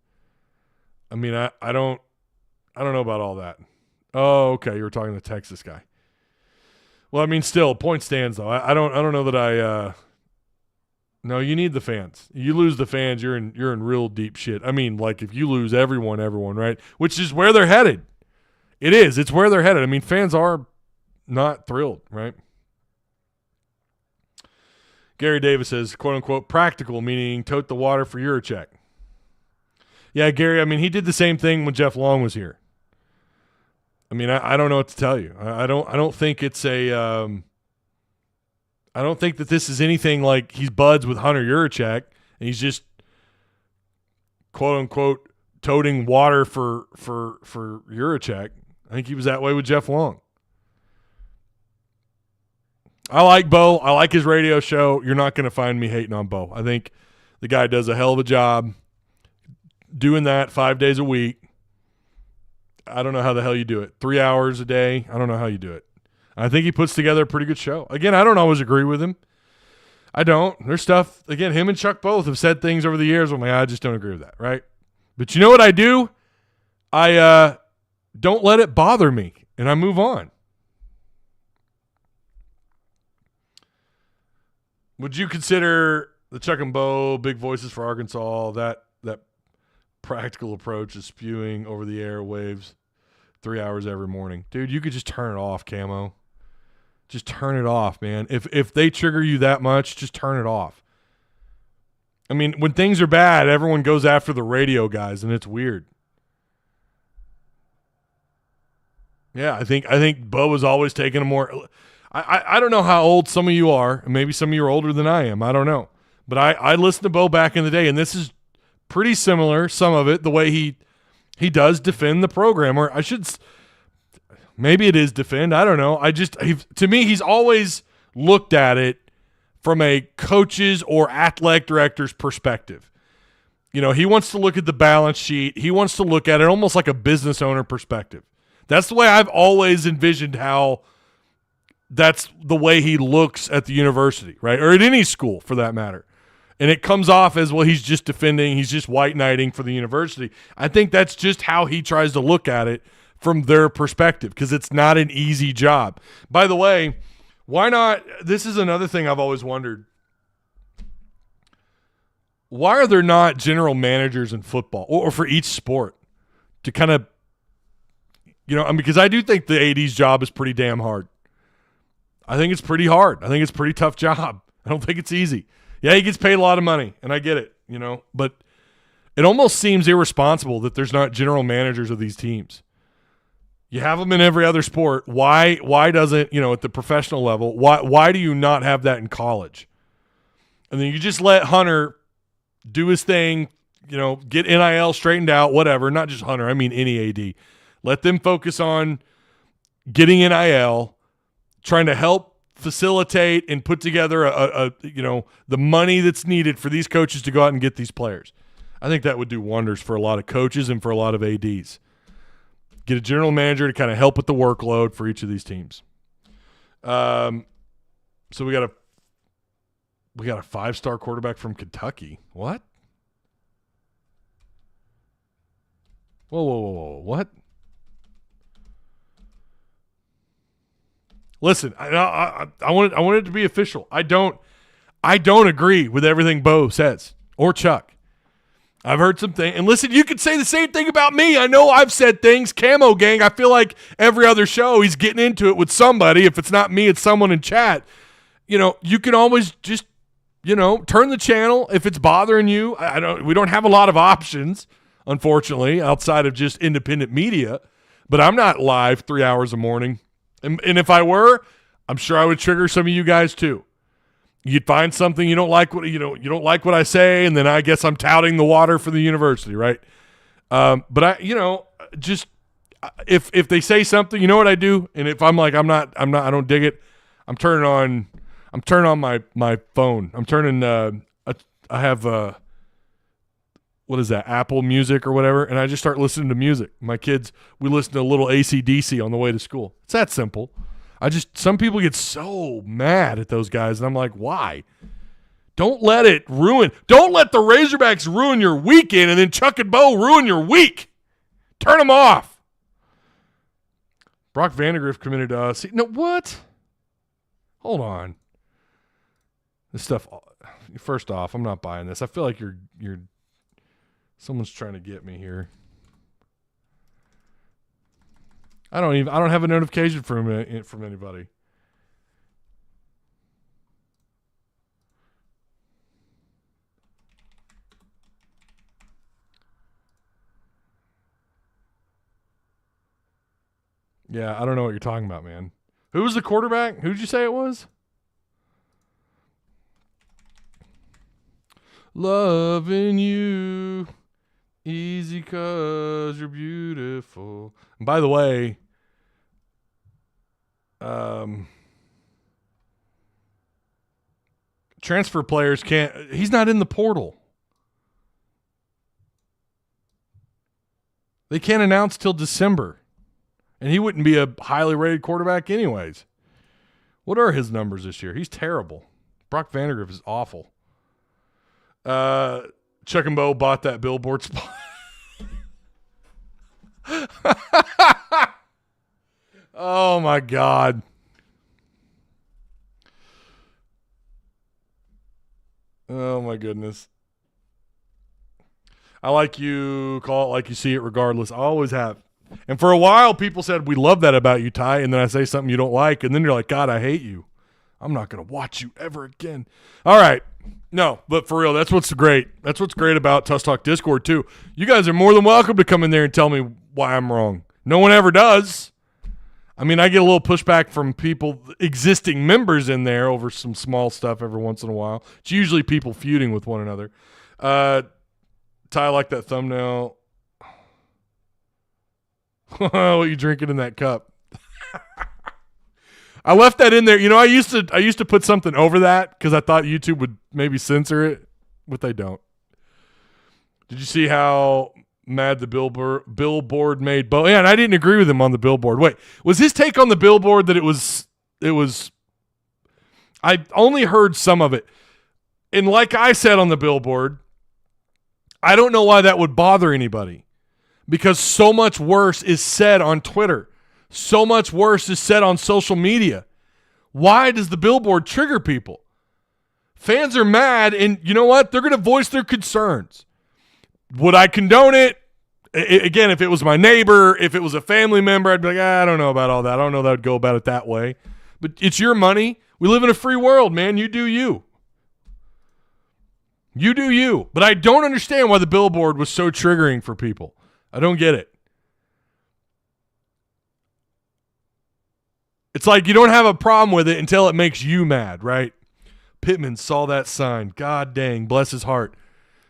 I mean, I don't know about all that. Oh, okay, you were talking to the Texas guy. Well, I mean, still, point stands though. I don't know that No, you need the fans. You lose the fans, you're in real deep shit. I mean, like, if you lose everyone, right? Which is where they're headed. It is. It's where they're headed. I mean, fans are not thrilled, right? Gary Davis says, quote unquote, practical, meaning tote the water for Yurchek. Yeah, Gary, I mean, he did the same thing when Jeff Long was here. I mean, I don't know what to tell you. I don't think it's I don't think that this is anything like he's buds with Hunter Yurchek and he's just quote unquote toting water for Yurchek. I think he was that way with Jeff Long. I like Bo. I like his radio show. You're not going to find me hating on Bo. I think the guy does a hell of a job doing that 5 days a week. I don't know how the hell you do it. 3 hours a day. I don't know how you do it. I think he puts together a pretty good show. Again, I don't always agree with him. I don't. There's stuff, again, him and Chuck both have said things over the years where I'm like, I just don't agree with that, right? But you know what I do? I don't let it bother me, and I move on. Would you consider the Chuck and Bo, Big Voices for Arkansas, that practical approach is spewing over the airwaves 3 hours every morning? Dude, you could just turn it off, Camo. Just turn it off, man. If they trigger you that much, just turn it off. I mean, when things are bad, everyone goes after the radio guys, and it's weird. Yeah, I think Bo was always taking a more I don't know how old some of you are. Maybe some of you are older than I am. I don't know. But I listened to Bo back in the day, and this is pretty similar, some of it, the way he does defend the program. Or maybe it is defend. I don't know. To me, he's always looked at it from a coach's or athletic director's perspective. He wants to look at the balance sheet. He wants to look at it almost like a business owner perspective. That's the way I've always envisioned how that's the way he looks at the university, right? Or at any school for that matter. And it comes off as, well, he's just defending, he's just white knighting for the university. I think that's just how he tries to look at it from their perspective, because it's not an easy job. By the way, why not? This is another thing I've always wondered. Why are there not general managers in football or for each sport to kind of, because I do think the AD's job is pretty damn hard. I think it's pretty hard. I think it's a pretty tough job. I don't think it's easy. Yeah, he gets paid a lot of money, and I get it, but it almost seems irresponsible that there's not general managers of these teams. You have them in every other sport. Why doesn't, at the professional level, why do you not have that in college? And then you just let Hunter do his thing, get NIL straightened out, whatever. Not just Hunter, I mean any AD. Let them focus on getting NIL, trying to help facilitate and put together the money that's needed for these coaches to go out and get these players. I think that would do wonders for a lot of coaches and for a lot of ADs. Get a general manager to kind of help with the workload for each of these teams. So we got a 5-star quarterback from Kentucky. What? Whoa. What? Listen, I want it to be official. I don't agree with everything Bo says or Chuck. I've heard some things. And listen, you could say the same thing about me. I know I've said things. Camo Gang, I feel like every other show he's getting into it with somebody. If it's not me, it's someone in chat. You can always just, turn the channel if it's bothering you. We don't have a lot of options, unfortunately, outside of just independent media. But I'm not live 3 hours a morning. And if I were, I'm sure I would trigger some of you guys too. You'd find something you don't like what you don't like what I say, and then I guess I'm touting the water for the university, right? But I, just if they say something, you know what I do? And if I'm like I don't dig it, I'm turning on my phone. I'm turning I have what is that, Apple Music or whatever, and I just start listening to music. My kids, we listen to a little AC/DC on the way to school. It's that simple. Some people get so mad at those guys, and I'm like, why? Don't let the Razorbacks ruin your weekend and then Chuck and Bo ruin your week. Turn them off. Brock Vandegrift committed to us. No, what? Hold on. This stuff, first off, I'm not buying this. I feel like you're someone's trying to get me here. I don't have a notification from anybody. Yeah, I don't know what you're talking about, man. Who was the quarterback? Who'd you say it was? Loving you easy 'cause you're beautiful. And by the way, transfer players he's not in the portal. They can't announce till December. And he wouldn't be a highly rated quarterback anyways. What are his numbers this year? He's terrible. Brock Vandegrift is awful. Chuck and Bo bought that billboard spot. Oh, my God. Oh, my goodness. I like you. Call it like you see it regardless. I always have. And for a while, people said, we love that about you, Ty. And then I say something you don't like. And then you're like, God, I hate you. I'm not going to watch you ever again. All right. No, but for real, that's what's great. That's what's great about Tusk Talk Discord, too. You guys are more than welcome to come in there and tell me why I'm wrong. No one ever does. I mean, I get a little pushback from people, existing members in there over some small stuff every once in a while. It's usually people feuding with one another. Ty, like that thumbnail. What you drinking in that cup? I left that in there. You know, I used to put something over that because I thought YouTube would maybe censor it, but they don't. Did you see how mad the billboard made Bo? Yeah, and I didn't agree with him on the billboard. Wait, was his take on the billboard that it was I only heard some of it. And like I said on the billboard, I don't know why that would bother anybody, because so much worse is said on Twitter. So much worse is said on social media. Why does the billboard trigger people? Fans are mad, and you know what? They're going to voice their concerns. Would I condone it? Again, if it was my neighbor, if it was a family member, I'd be like, I don't know about all that. I don't know that I'd go about it that way. But it's your money. We live in a free world, man. You do you. You do you. But I don't understand why the billboard was so triggering for people. I don't get it. It's like you don't have a problem with it until it makes you mad, right? Pittman saw that sign. God dang, bless his heart.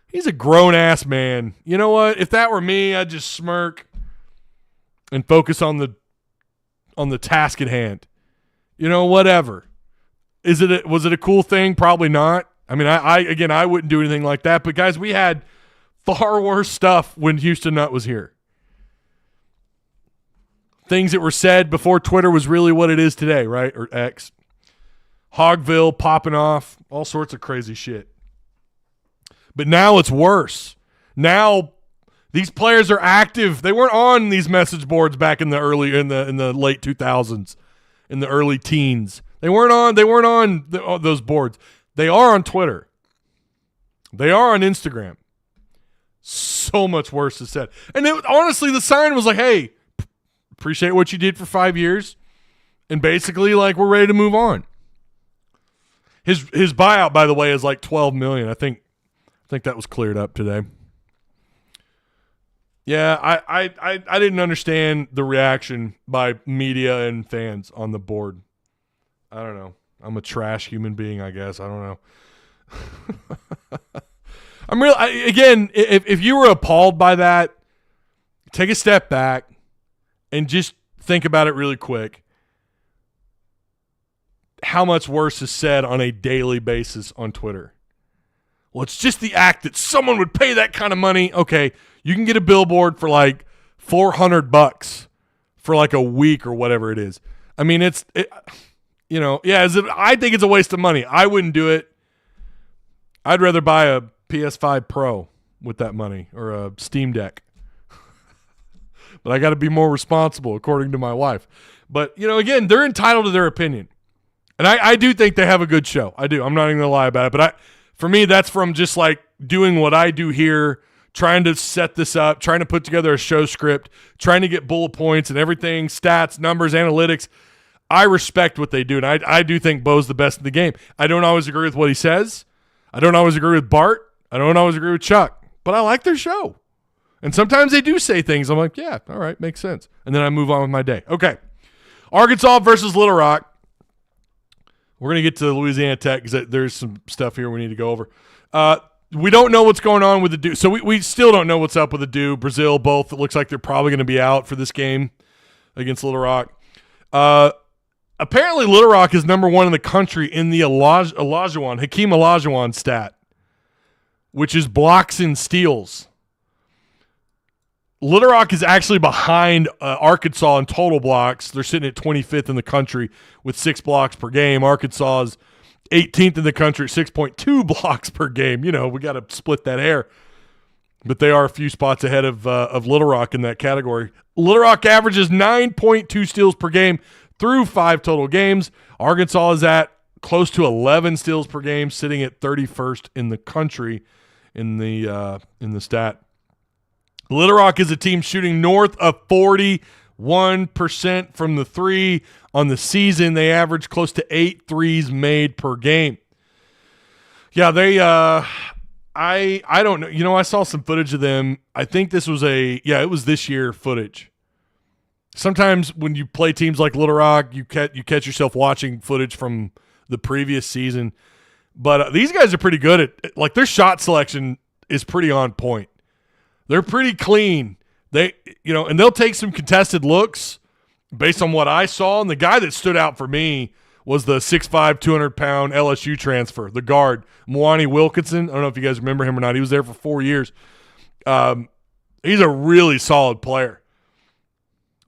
He's a grown-ass man. You know what? If that were me, I'd just smirk and focus on the task at hand. You know, whatever. Was it a cool thing? Probably not. I mean, I wouldn't do anything like that. But, guys, we had far worse stuff when Houston Nutt was here. Things that were said before Twitter was really what it is today, right? Or X. Hogville popping off. All sorts of crazy shit. But now it's worse. Now these players are active. They weren't on these message boards back in the late 2000s, in the early teens. They weren't on those boards. They are on Twitter. They are on Instagram. So much worse is said. And honestly, the sign was like, hey, appreciate what you did for 5 years. And basically, like, we're ready to move on. His buyout, by the way, is like $12 million. I think that was cleared up today. Yeah, I didn't understand the reaction by media and fans on the board. I don't know. I'm a trash human being, I guess. I don't know. Again, if you were appalled by that, take a step back and just think about it really quick. How much worse is said on a daily basis on Twitter? Well, it's just the act that someone would pay that kind of money. Okay, you can get a billboard for like $400 for like a week or whatever it is. I mean, I think it's a waste of money. I wouldn't do it. I'd rather buy a PS5 Pro with that money or a Steam Deck. But I got to be more responsible, according to my wife. But, again, they're entitled to their opinion. And I do think they have a good show. I do. I'm not even going to lie about it. But for me, that's from just like doing what I do here, trying to set this up, trying to put together a show script, trying to get bullet points and everything, stats, numbers, analytics. I respect what they do, and I do think Bo's the best in the game. I don't always agree with what he says. I don't always agree with Bart. I don't always agree with Chuck. But I like their show. And sometimes they do say things. I'm like, yeah, all right, makes sense. And then I move on with my day. Okay. Arkansas versus Little Rock. We're going to get to Louisiana Tech because there's some stuff here we need to go over. We don't know what's going on with the Dew. So we still don't know what's up with the Dew. Brazil, both. It looks like they're probably going to be out for this game against Little Rock. Apparently, Little Rock is number one in the country in the Hakeem Olajuwon stat, which is blocks and steals. Little Rock is actually behind Arkansas in total blocks. They're sitting at 25th in the country with 6 blocks per game. Arkansas is 18th in the country at 6.2 blocks per game. We got to split that hair. But they are a few spots ahead of Little Rock in that category. Little Rock averages 9.2 steals per game through 5 total games. Arkansas is at close to 11 steals per game, sitting at 31st in the country in the stat. Little Rock is a team shooting north of 41% from the three on the season. They average close to 8 threes made per game. Yeah, they I don't know. I saw some footage of them. I think this was it was this year footage. Sometimes when you play teams like Little Rock, you catch yourself watching footage from the previous season. But these guys are pretty good at, like, their shot selection is pretty on point. They're pretty clean. And they'll take some contested looks based on what I saw. And the guy that stood out for me was the 6'5", 200-pound LSU transfer, the guard, Mwani Wilkinson. I don't know if you guys remember him or not. He was there for 4 years. He's a really solid player.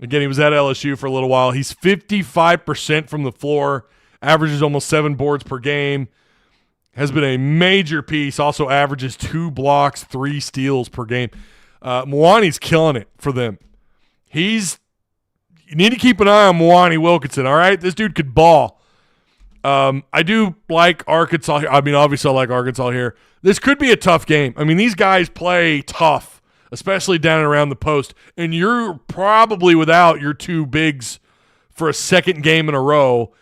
Again, he was at LSU for a little while. He's 55% from the floor, averages almost 7 boards per game, has been a major piece, also averages 2 blocks, 3 steals per game. Mwani's killing it for them. You need to keep an eye on Mwani Wilkinson, all right? This dude could ball. I do like Arkansas here. I mean, obviously I like Arkansas here. This could be a tough game. I mean, these guys play tough, especially down and around the post, and you're probably without your 2 bigs for a second game in a row.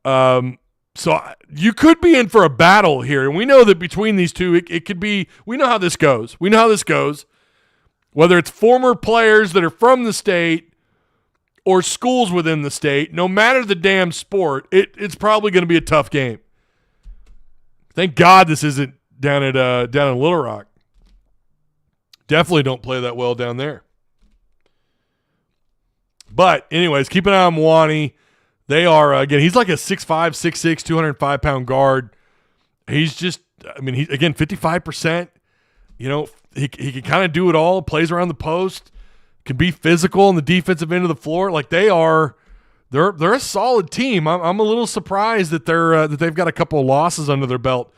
So you could be in for a battle here, and we know that between these two, it could be – we know how this goes. Whether it's former players that are from the state or schools within the state, no matter the damn sport, it's probably going to be a tough game. Thank God this isn't down in Little Rock. Definitely don't play that well down there. But anyways, keep an eye on Mwani. They are, again, he's like a 6'5", 6'6", 205-pound guard. He's just, I mean, again, 55%. You know, he can kind of do it all, plays around the post, can be physical on the defensive end of the floor. Like they're a solid team. I'm a little surprised that they've got a couple of losses under their belt.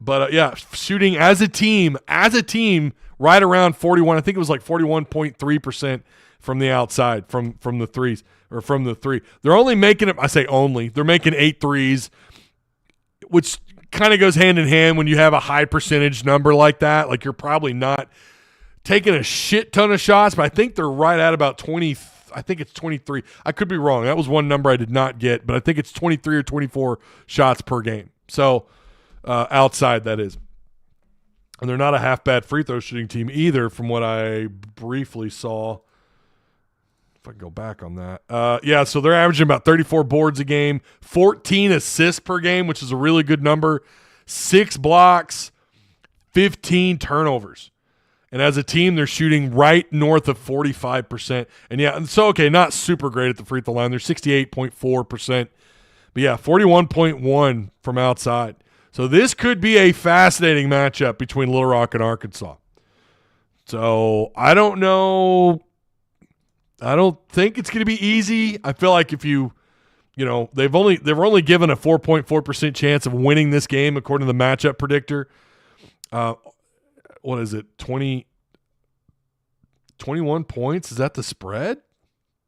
But yeah, shooting as a team, right around 41. I think it was like 41.3% from the outside, from the threes or from the three. They're only making it. I say only. They're making 8 threes, which kind of goes hand in hand when you have a high percentage number like that. Like you're probably not taking a shit ton of shots, but I think they're right at about 20. I think it's 23. I could be wrong. That was one number I did not get, but I think it's 23 or 24 shots per game. So outside, that is. And they're not a half bad free throw shooting team either, from what I briefly saw. If I can go back on that. Yeah, so they're averaging about 34 boards a game, 14 assists per game, which is a really good number, 6 blocks, 15 turnovers. And as a team, they're shooting right north of 45%. And yeah, so, okay, not super great at the free throw line. They're 68.4%. But yeah, 41.1 from outside. So this could be a fascinating matchup between Little Rock and Arkansas. So I don't know. I don't think it's going to be easy. I feel like if they've only given a 4.4% chance of winning this game according to the matchup predictor. What is it? 21 points? Is that the spread?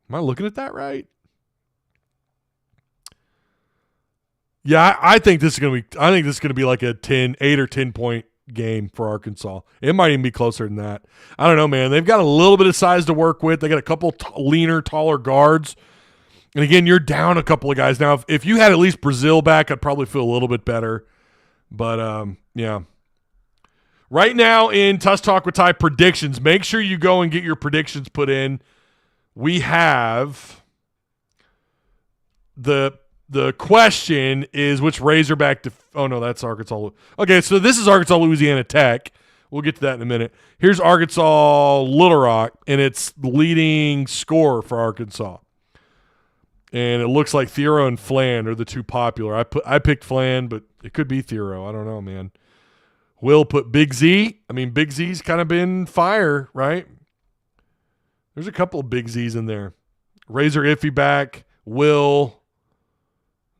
Am I looking at that right? Yeah, I think this is going to be like a 8 or 10 point game for Arkansas. It might even be closer than that. I don't know, man. They've got a little bit of size to work with. They got a couple leaner, taller guards. And again, you're down a couple of guys. Now, if you had at least Brazil back, I'd probably feel a little bit better. But, yeah. Right now in Tusk Talk with Ty predictions, make sure you go and get your predictions put in. We have the question is which Razorback oh no, that's Arkansas. Okay, so this is Arkansas Louisiana Tech. We'll get to that in a minute. Here's Arkansas Little Rock, and it's the leading scorer for Arkansas. And it looks like Thiero and Flan are the two popular. I picked Flan, but it could be Thiero. I don't know, man. Will put Big Z. I mean, Big Z's kind of been fire, right? There's a couple of Big Z's in there. Razor Iffy back. Will.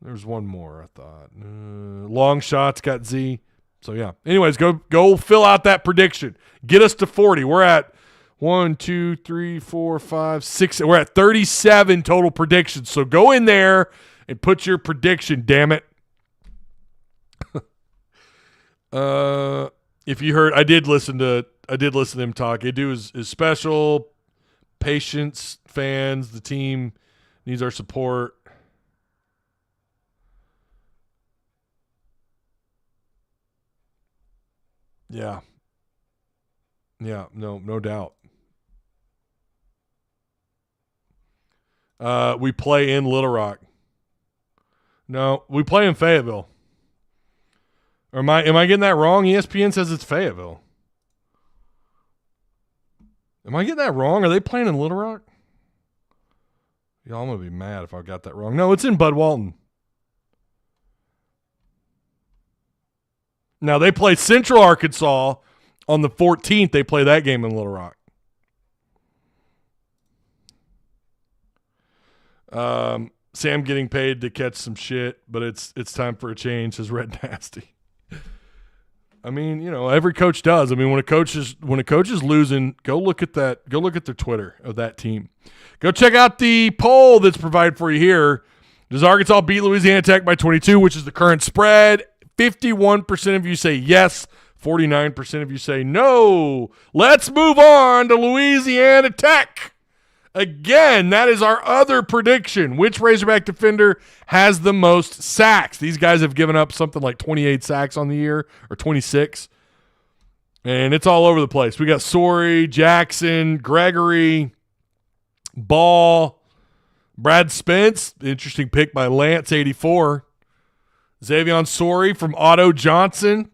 There's one more, I thought. Long shots got Z. So, yeah. Anyways, go fill out that prediction. Get us to 40. We're at 1, 2, 3, 4, 5, 6. We're at 37 total predictions. So go in there and put your prediction, damn it. If you heard, I did listen to him talk. Edu is special. Patience, fans, the team needs our support. Yeah. Yeah, no doubt. We play in Little Rock. No, we play in Fayetteville. Or am I getting that wrong? ESPN says it's Fayetteville. Am I getting that wrong? Are they playing in Little Rock? Y'all, I'm going to be mad if I got that wrong. No, it's in Bud Walton. Now, they play Central Arkansas On the 14th, they play that game in Little Rock. Sam getting paid to catch some shit, but it's time for a change, says Red Nasty. I mean, every coach does. I mean, when a coach is losing, go look at that. Go look at their Twitter of that team. Go check out the poll that's provided for you here. Does Arkansas beat Louisiana Tech by 22, which is the current spread? 51% of you say yes. 49% of you say no. Let's move on to Louisiana Tech. Again, that is our other prediction. Which Razorback defender has the most sacks? These guys have given up something like 28 sacks on the year, or 26. And it's all over the place. We got Sorey, Jackson, Gregory, Ball, Brad Spence. Interesting pick by Lance, 84. Xavion Sorey from Otto Johnson.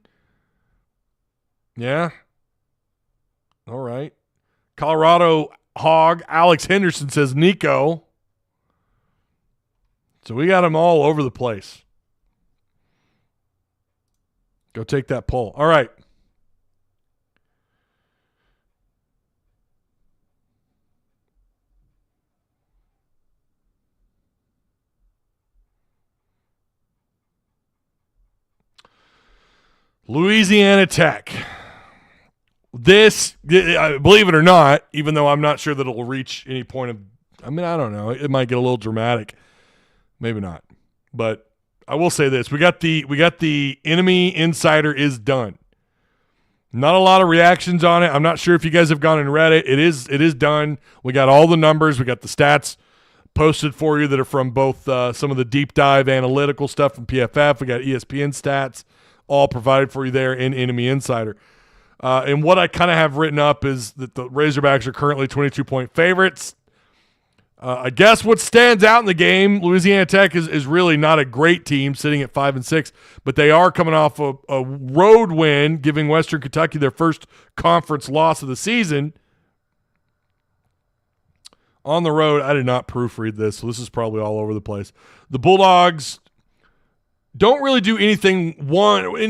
Yeah. All right. Colorado Hog, Alex Henderson says Nico. So we got them all over the place. Go take that poll. All right. Louisiana Tech. This, believe it or not, even though I'm not sure that it'll reach any point of, I don't know. It might get a little dramatic. Maybe not. But I will say this. We got the enemy insider is done. Not a lot of reactions on it. I'm not sure if you guys have gone and read it. It is done. We got all the numbers. We got the stats posted for you that are from both some of the deep dive analytical stuff from PFF. We got ESPN stats all provided for you there in Enemy Insider. And what I kind of have written up is that the Razorbacks are currently 22-point favorites. I guess what stands out in the game, Louisiana Tech is really not a great team, sitting at 5-6, but they are coming off a road win, giving Western Kentucky their first conference loss of the season. On the road, I did not proofread this, so this is probably all over the place. The Bulldogs don't really do any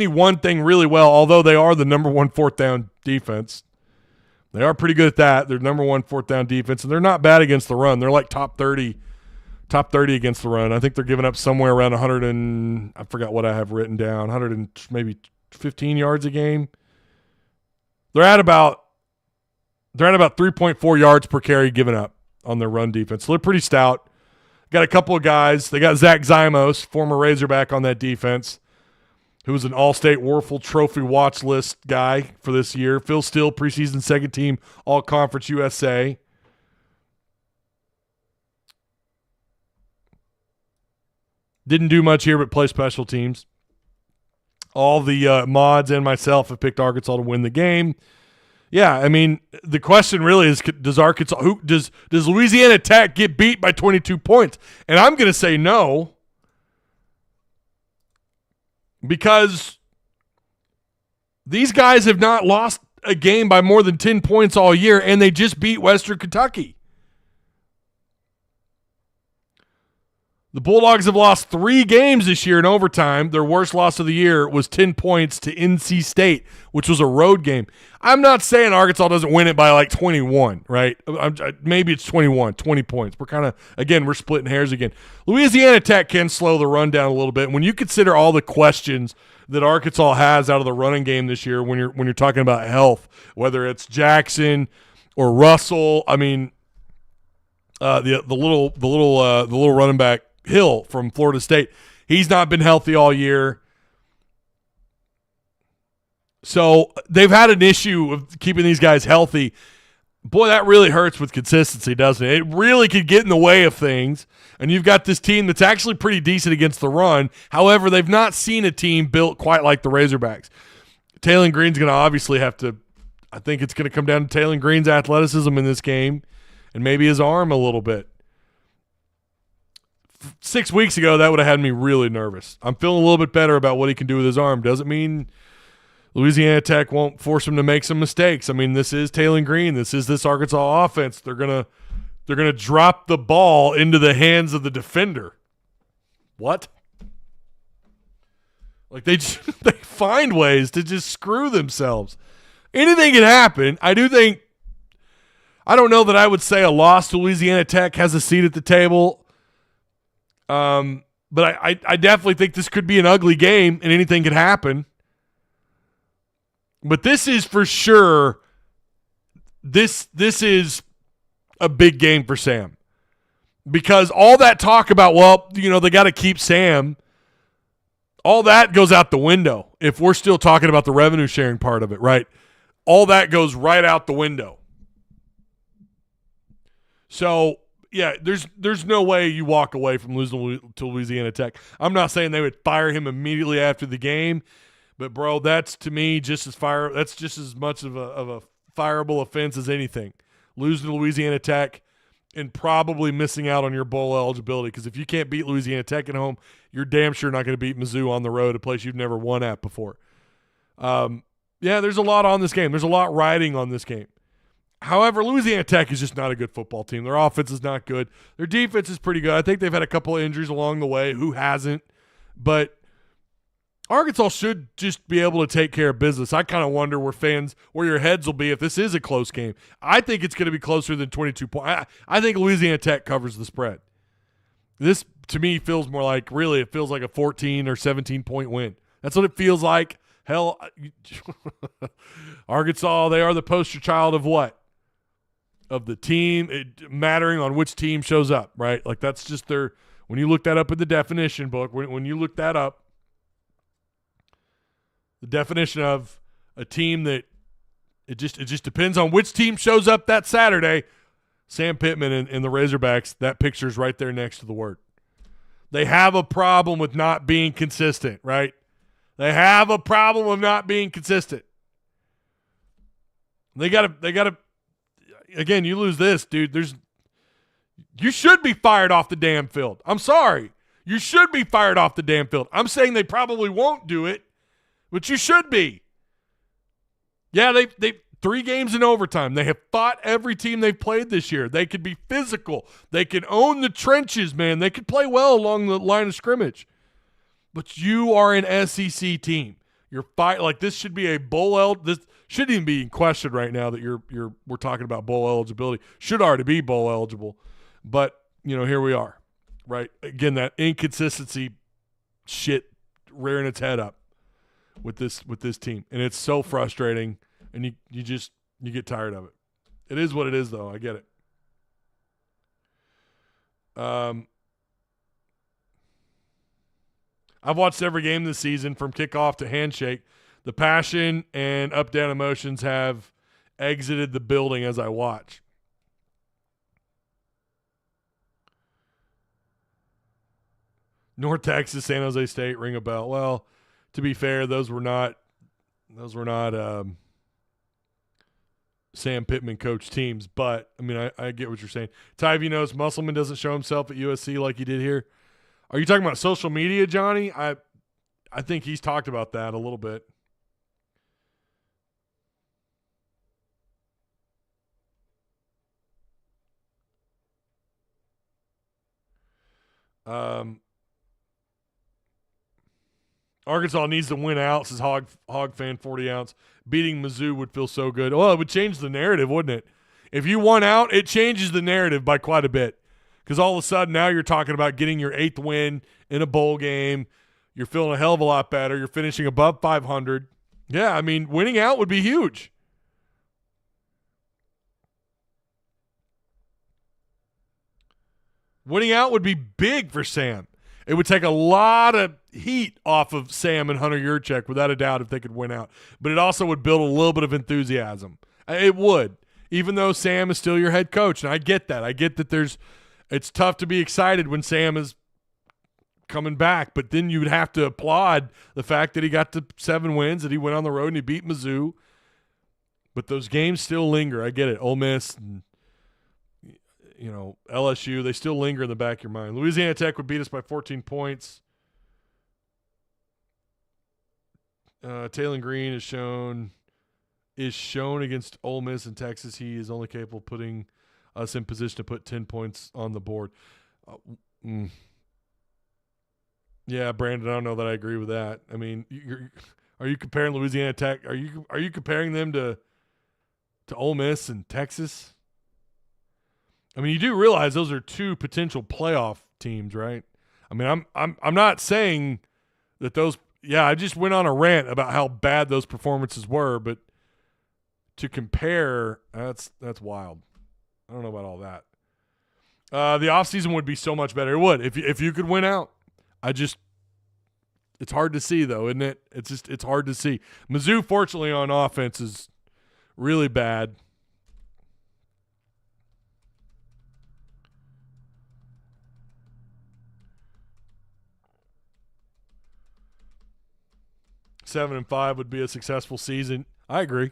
one thing really well, although they are the number one fourth down defense. They are pretty good at that. They're number one fourth down defense, and they're not bad against the run. They're like top 30 against the run. I think they're giving up somewhere around 100 and I forgot what I have written down, 100 and maybe 15 yards a game. They're at about 3.4 yards per carry given up on their run defense. So they're pretty stout. Got a couple of guys. They got Zach Zymos, former Razorback, on that defense, who was an All-State Warfel Trophy watch list guy for this year. Phil Steele, preseason second team All-Conference USA. Didn't do much here but play special teams. All the mods and myself have picked Arkansas to win the game. Yeah, I mean, the question really is, does Louisiana Tech get beat by 22 points? And I'm going to say no, because these guys have not lost a game by more than 10 points all year, and they just beat Western Kentucky. The Bulldogs have lost 3 games this year in overtime. Their worst loss of the year was 10 points to NC State, which was a road game. I'm not saying Arkansas doesn't win it by like 21, right? Maybe it's 21, 20 points. We're splitting hairs again. Louisiana Tech can slow the run down a little bit. When you consider all the questions that Arkansas has out of the running game this year, when you're talking about health, whether it's Jackson or Russell, I mean, the little running back Hill from Florida State, he's not been healthy all year. So they've had an issue of keeping these guys healthy. Boy, that really hurts with consistency, doesn't it? It really could get in the way of things. And you've got this team that's actually pretty decent against the run. However, they've not seen a team built quite like the Razorbacks. Taylor Green's going to obviously have to – I think it's going to come down to Taylor Green's athleticism in this game and maybe his arm a little bit. 6 weeks ago, that would have had me really nervous. I'm feeling a little bit better about what he can do with his arm. Doesn't mean Louisiana Tech won't force him to make some mistakes. I mean, this is Taylor Green. This is this Arkansas offense. They're gonna drop the ball into the hands of the defender. What? Like they find ways to just screw themselves. anything can happen. I don't know that I would say a loss to Louisiana Tech has a seat at the table. But I definitely think this could be an ugly game and anything could happen. But this is for sure. This is a big game for Sam. Because all that talk about, they got to keep Sam, all that goes out the window if we're still talking about the revenue sharing part of it, right? All that goes right out the window. So, yeah, there's no way you walk away from losing to Louisiana Tech. I'm not saying they would fire him immediately after the game, but, bro, that's to me that's just as much of a fireable offense as anything. Losing to Louisiana Tech and probably missing out on your bowl eligibility, because if you can't beat Louisiana Tech at home, you're damn sure not going to beat Mizzou on the road, a place you've never won at before. There's a lot on this game. There's a lot riding on this game. However, Louisiana Tech is just not a good football team. Their offense is not good. Their defense is pretty good. I think they've had a couple of injuries along the way. Who hasn't? But Arkansas should just be able to take care of business. I kind of wonder where your heads will be if this is a close game. I think it's going to be closer than 22 points. I think Louisiana Tech covers the spread. This, to me, feels more like, really, it feels like a 14 or 17-point win. That's what it feels like. Hell, Arkansas, they are the poster child of what? Of the team, mattering on which team shows up, right? Like, that's just their – when you look that up in the definition book, when you look that up, the definition of a team that it just depends on which team shows up that Saturday. Sam Pittman and the Razorbacks, that picture's right there next to the word. They have a problem with not being consistent, right? They have a problem with not being consistent. They gotta again, you lose this, dude. You should be fired off the damn field. I'm sorry. You should be fired off the damn field. I'm saying they probably won't do it. But you should be. Yeah, they 3 games in overtime. They have fought every team they've played this year. They could be physical. They can own the trenches, man. They could play well along the line of scrimmage. But you are an SEC team. This should be a this shouldn't even be in question right now that we're talking about bowl eligibility. Should already be bowl eligible. But, here we are. Right? Again, that inconsistency shit rearing its head up with this team, and it's so frustrating, and you get tired of it. It is what it is, though. I get it. I've watched every game this season from kickoff to handshake. The passion and up-down emotions have exited the building as I watch. North Texas, San Jose State ring a bell. Well, to be fair, those were not Sam Pittman coach teams, but I mean, I get what you're saying. Tyvee knows Musselman doesn't show himself at USC like he did here. Are you talking about social media, Johnny? I think he's talked about that a little bit. Arkansas needs to win out, says Hog Fan 40 ounce. Beating Mizzou would feel so good. Well, it would change the narrative, wouldn't it? If you won out, it changes the narrative by quite a bit. Because all of a sudden now you're talking about getting your 8th win in a bowl game. You're feeling a hell of a lot better. You're finishing above 500. Yeah, I mean, winning out would be huge. Winning out would be big for Sam. It would take a lot of heat off of Sam and Hunter Yurchek, without a doubt, if they could win out. But it also would build a little bit of enthusiasm. It would, even though Sam is still your head coach. And I get that. I get that it's tough to be excited when Sam is coming back. But then you would have to applaud the fact that he got to 7 wins, that he went on the road and he beat Mizzou. But those games still linger. I get it. Ole Miss and LSU, they still linger in the back of your mind. Louisiana Tech would beat us by 14 points. Taylor Green is shown against Ole Miss and Texas. He is only capable of putting us in position to put 10 points on the board. Yeah, Brandon, I don't know that I agree with that. I mean, Are you comparing Louisiana Tech? Are you comparing them to Ole Miss and Texas? I mean, you do realize those are two potential playoff teams, right? I mean, I'm not saying that those. Yeah, I just went on a rant about how bad those performances were, but to compare, that's wild. I don't know about all that. The offseason would be so much better. It would if you could win out. It's hard to see though, isn't it? It's hard to see. Mizzou, fortunately, on offense is really bad. Seven and 5 would be a successful season. I agree.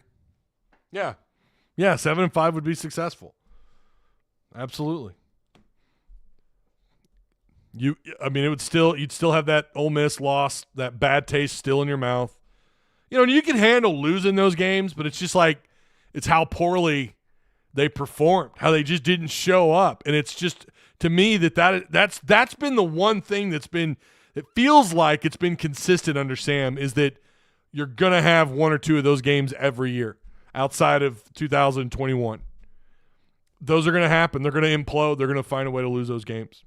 Yeah. 7 and 5 would be successful. Absolutely. You'd still have that Ole Miss loss, that bad taste still in your mouth. And you can handle losing those games, but it's just like it's how poorly they performed, how they just didn't show up, and it's just to me that's been the one thing it feels like it's been consistent under Sam is that you're gonna have one or two of those games every year outside of 2021. Those are gonna happen. They're gonna implode. They're gonna find a way to lose those games.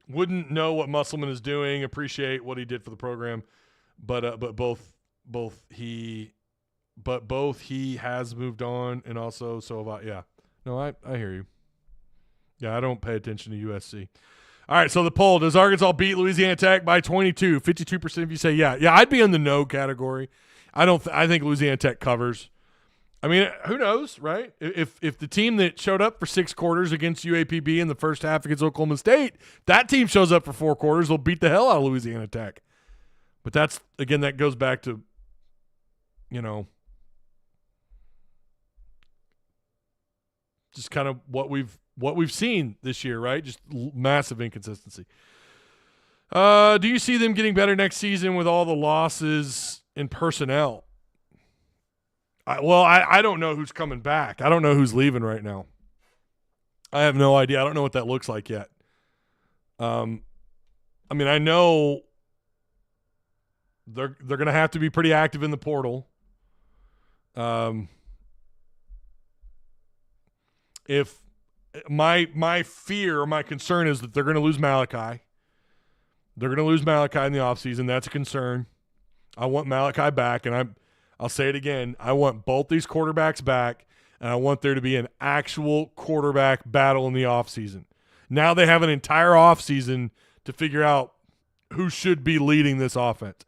Wouldn't know what Musselman is doing. Appreciate what he did for the program, but both he has moved on, and also so have I. Yeah, no, I hear you. Yeah, I don't pay attention to USC. All right, so the poll: does Arkansas beat Louisiana Tech by 22? 52% of you say yeah. Yeah, I'd be in the no category. I think Louisiana Tech covers. I mean, who knows, right? If the team that showed up for 6 quarters against UAPB in the first half against Oklahoma State, that team shows up for 4 quarters, they'll beat the hell out of Louisiana Tech. But that goes back to, just kind of what we've seen this year, right? Just massive inconsistency. Do you see them getting better next season with all the losses in personnel? I don't know who's coming back. I don't know who's leaving right now. I have no idea. I don't know what that looks like yet. I know they're going to have to be pretty active in the portal. If my fear or my concern is that they're going to lose Malachi. They're going to lose Malachi in the offseason. That's a concern. I want Malachi back, and I'll say it again. I want both these quarterbacks back, and I want there to be an actual quarterback battle in the offseason. Now they have an entire offseason to figure out who should be leading this offense.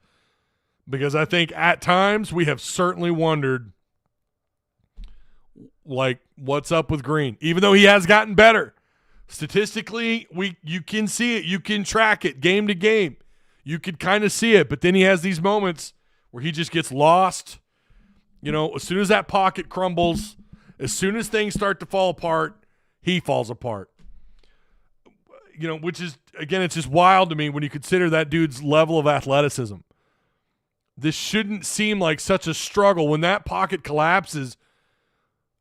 Because I think at times we have certainly wondered, like, what's up with Green? Even though he has gotten better. Statistically, you can see it. You can track it game to game. You could kind of see it, but then he has these moments where he just gets lost. As soon as that pocket crumbles, as soon as things start to fall apart, he falls apart. Which is, again, it's just wild to me when you consider that dude's level of athleticism. This shouldn't seem like such a struggle when that pocket collapses.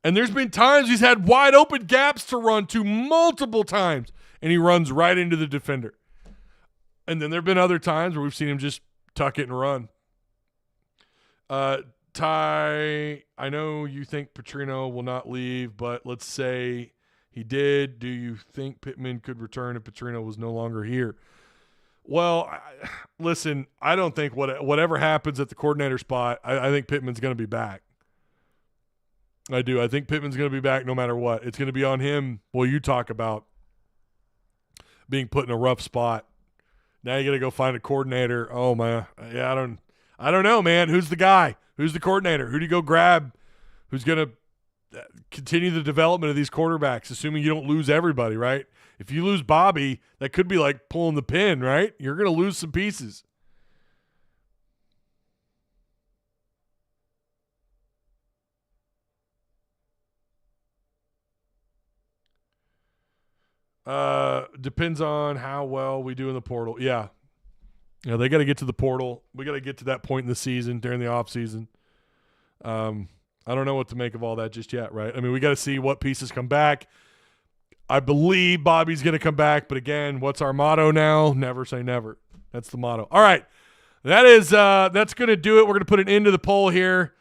And there's been times he's had wide open gaps to run to multiple times, and he runs right into the defender. And then there have been other times where we've seen him just tuck it and run. Ty, I know you think Petrino will not leave, but let's say he did. Do you think Pittman could return if Petrino was no longer here? Well, listen, I don't think whatever happens at the coordinator spot, I think Pittman's going to be back. I do. I think Pittman's going to be back no matter what. It's going to be on him. Boy, you talk about being put in a rough spot. Now you got to go find a coordinator. Oh, my. Yeah, I don't know, man. Who's the guy? Who's the coordinator? Who do you go grab? Who's going to continue the development of these quarterbacks, assuming you don't lose everybody, right? If you lose Bobby, that could be like pulling the pin, right? You're going to lose some pieces. Depends on how well we do in the portal. Yeah. You know, they got to get to the portal. We got to get to that point in the season during the off season. I don't know what to make of all that just yet, right? I mean, we got to see what pieces come back. I believe Bobby's going to come back, but again, what's our motto now? Never say never. That's the motto. All right, that's going to do it. We're going to put an end to the poll here.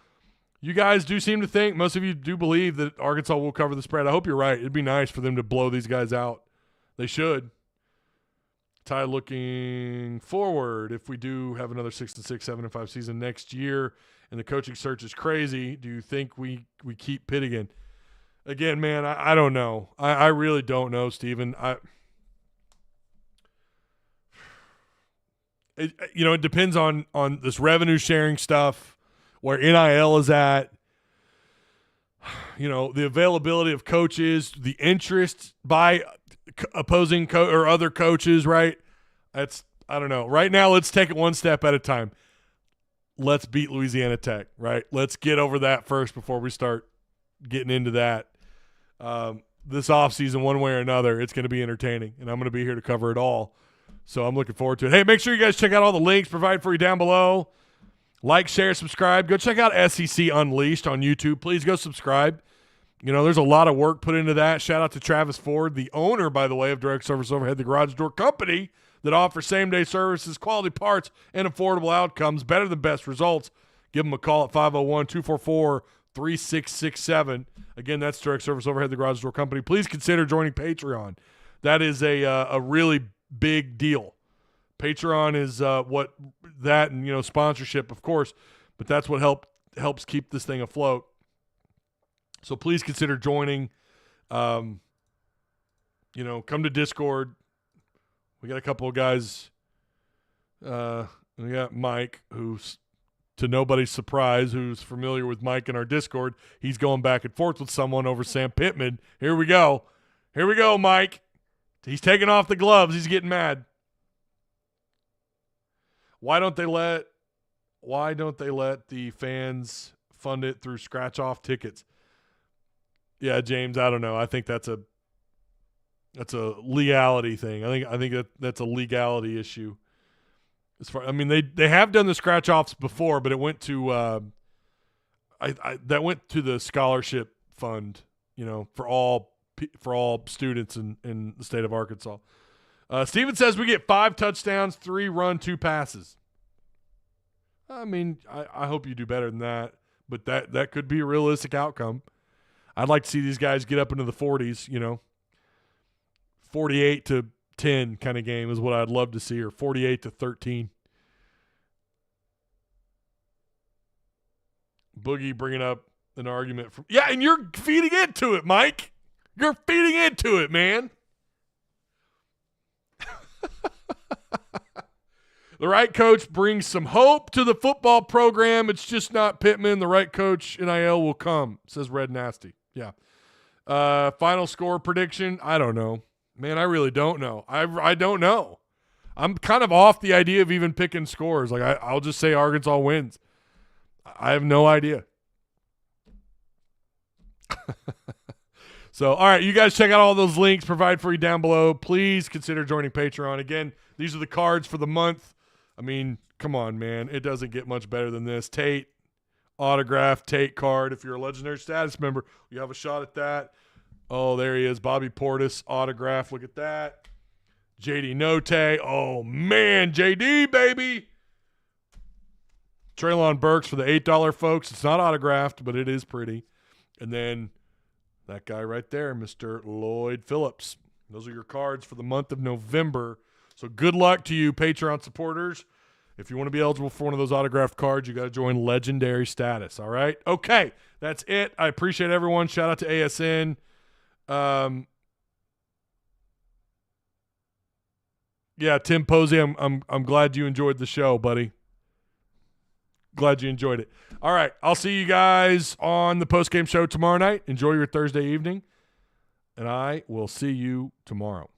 You guys do seem to think, most of you do believe that Arkansas will cover the spread. I hope you're right. It'd be nice for them to blow these guys out. They should. Ty, looking forward, if we do have another 6-6, 7-5 season next year and the coaching search is crazy, do you think we keep Pitt again? Again, man, I don't know. I really don't know, Steven. It depends on this revenue sharing stuff, where NIL is at, the availability of coaches, the interest by opposing or other coaches, right? I don't know. Right now, let's take it one step at a time. Let's beat Louisiana Tech, right? Let's get over that first before we start getting into that. This offseason, one way or another, it's going to be entertaining, and I'm going to be here to cover it all. So I'm looking forward to it. Hey, make sure you guys check out all the links provided for you down below. Like, share, subscribe. Go check out SEC Unleashed on YouTube. Please go subscribe. There's a lot of work put into that. Shout out to Travis Ford, the owner, by the way, of Direct Service Overhead, the garage door company that offers same-day services, quality parts, and affordable outcomes, better than best results. Give them a call at 501-244-3667. Again, that's Direct Service Overhead, the garage door company. Please consider joining Patreon. That is a really big deal. Patreon is what that and sponsorship, of course, but that's what helps keep this thing afloat. So please consider joining. Come to Discord. We got a couple of guys. We got Mike, who's, to nobody's surprise, who's familiar with Mike in our Discord. He's going back and forth with someone over Sam Pittman. Here we go. Here we go, Mike. He's taking off the gloves. He's getting mad. Why don't they let the fans fund it through scratch-off tickets? Yeah, James, I don't know. I think that's a legality thing. I think that's a legality issue. They have done the scratch-offs before, but it went to that went to the scholarship fund, for all students in the state of Arkansas. Steven says we get 5 touchdowns, 3 run, 2 passes. I hope you do better than that, but that could be a realistic outcome. I'd like to see these guys get up into the 40s, 48-10 kind of game is what I'd love to see, or 48-13. Boogie bringing up an argument and you're feeding into it, Mike. You're feeding into it, man. The right coach brings some hope to the football program. It's just not Pittman. The right coach, NIL will come, says Red Nasty. Yeah. Final score prediction, I don't know. Man, I really don't know. I don't know. I'm kind of off the idea of even picking scores. Like, I'll just say Arkansas wins. I have no idea. So, all right, you guys check out all those links provided for you down below. Please consider joining Patreon. Again, these are the cards for the month. Come on, man. It doesn't get much better than this. Tate, autograph, Tate card. If you're a legendary status member, you have a shot at that. Oh, there he is. Bobby Portis, autograph. Look at that. JD Note. Oh, man. JD, baby. Traylon Burks for the $8 folks. It's not autographed, but it is pretty. And then that guy right there, Mr. Lloyd Phillips. Those are your cards for the month of November. So good luck to you, Patreon supporters. If you want to be eligible for one of those autographed cards, you got to join legendary status, all right? Okay, that's it. I appreciate everyone. Shout out to ASN. Tim Posey, I'm glad you enjoyed the show, buddy. Glad you enjoyed it. All right, I'll see you guys on the postgame show tomorrow night. Enjoy your Thursday evening, and I will see you tomorrow.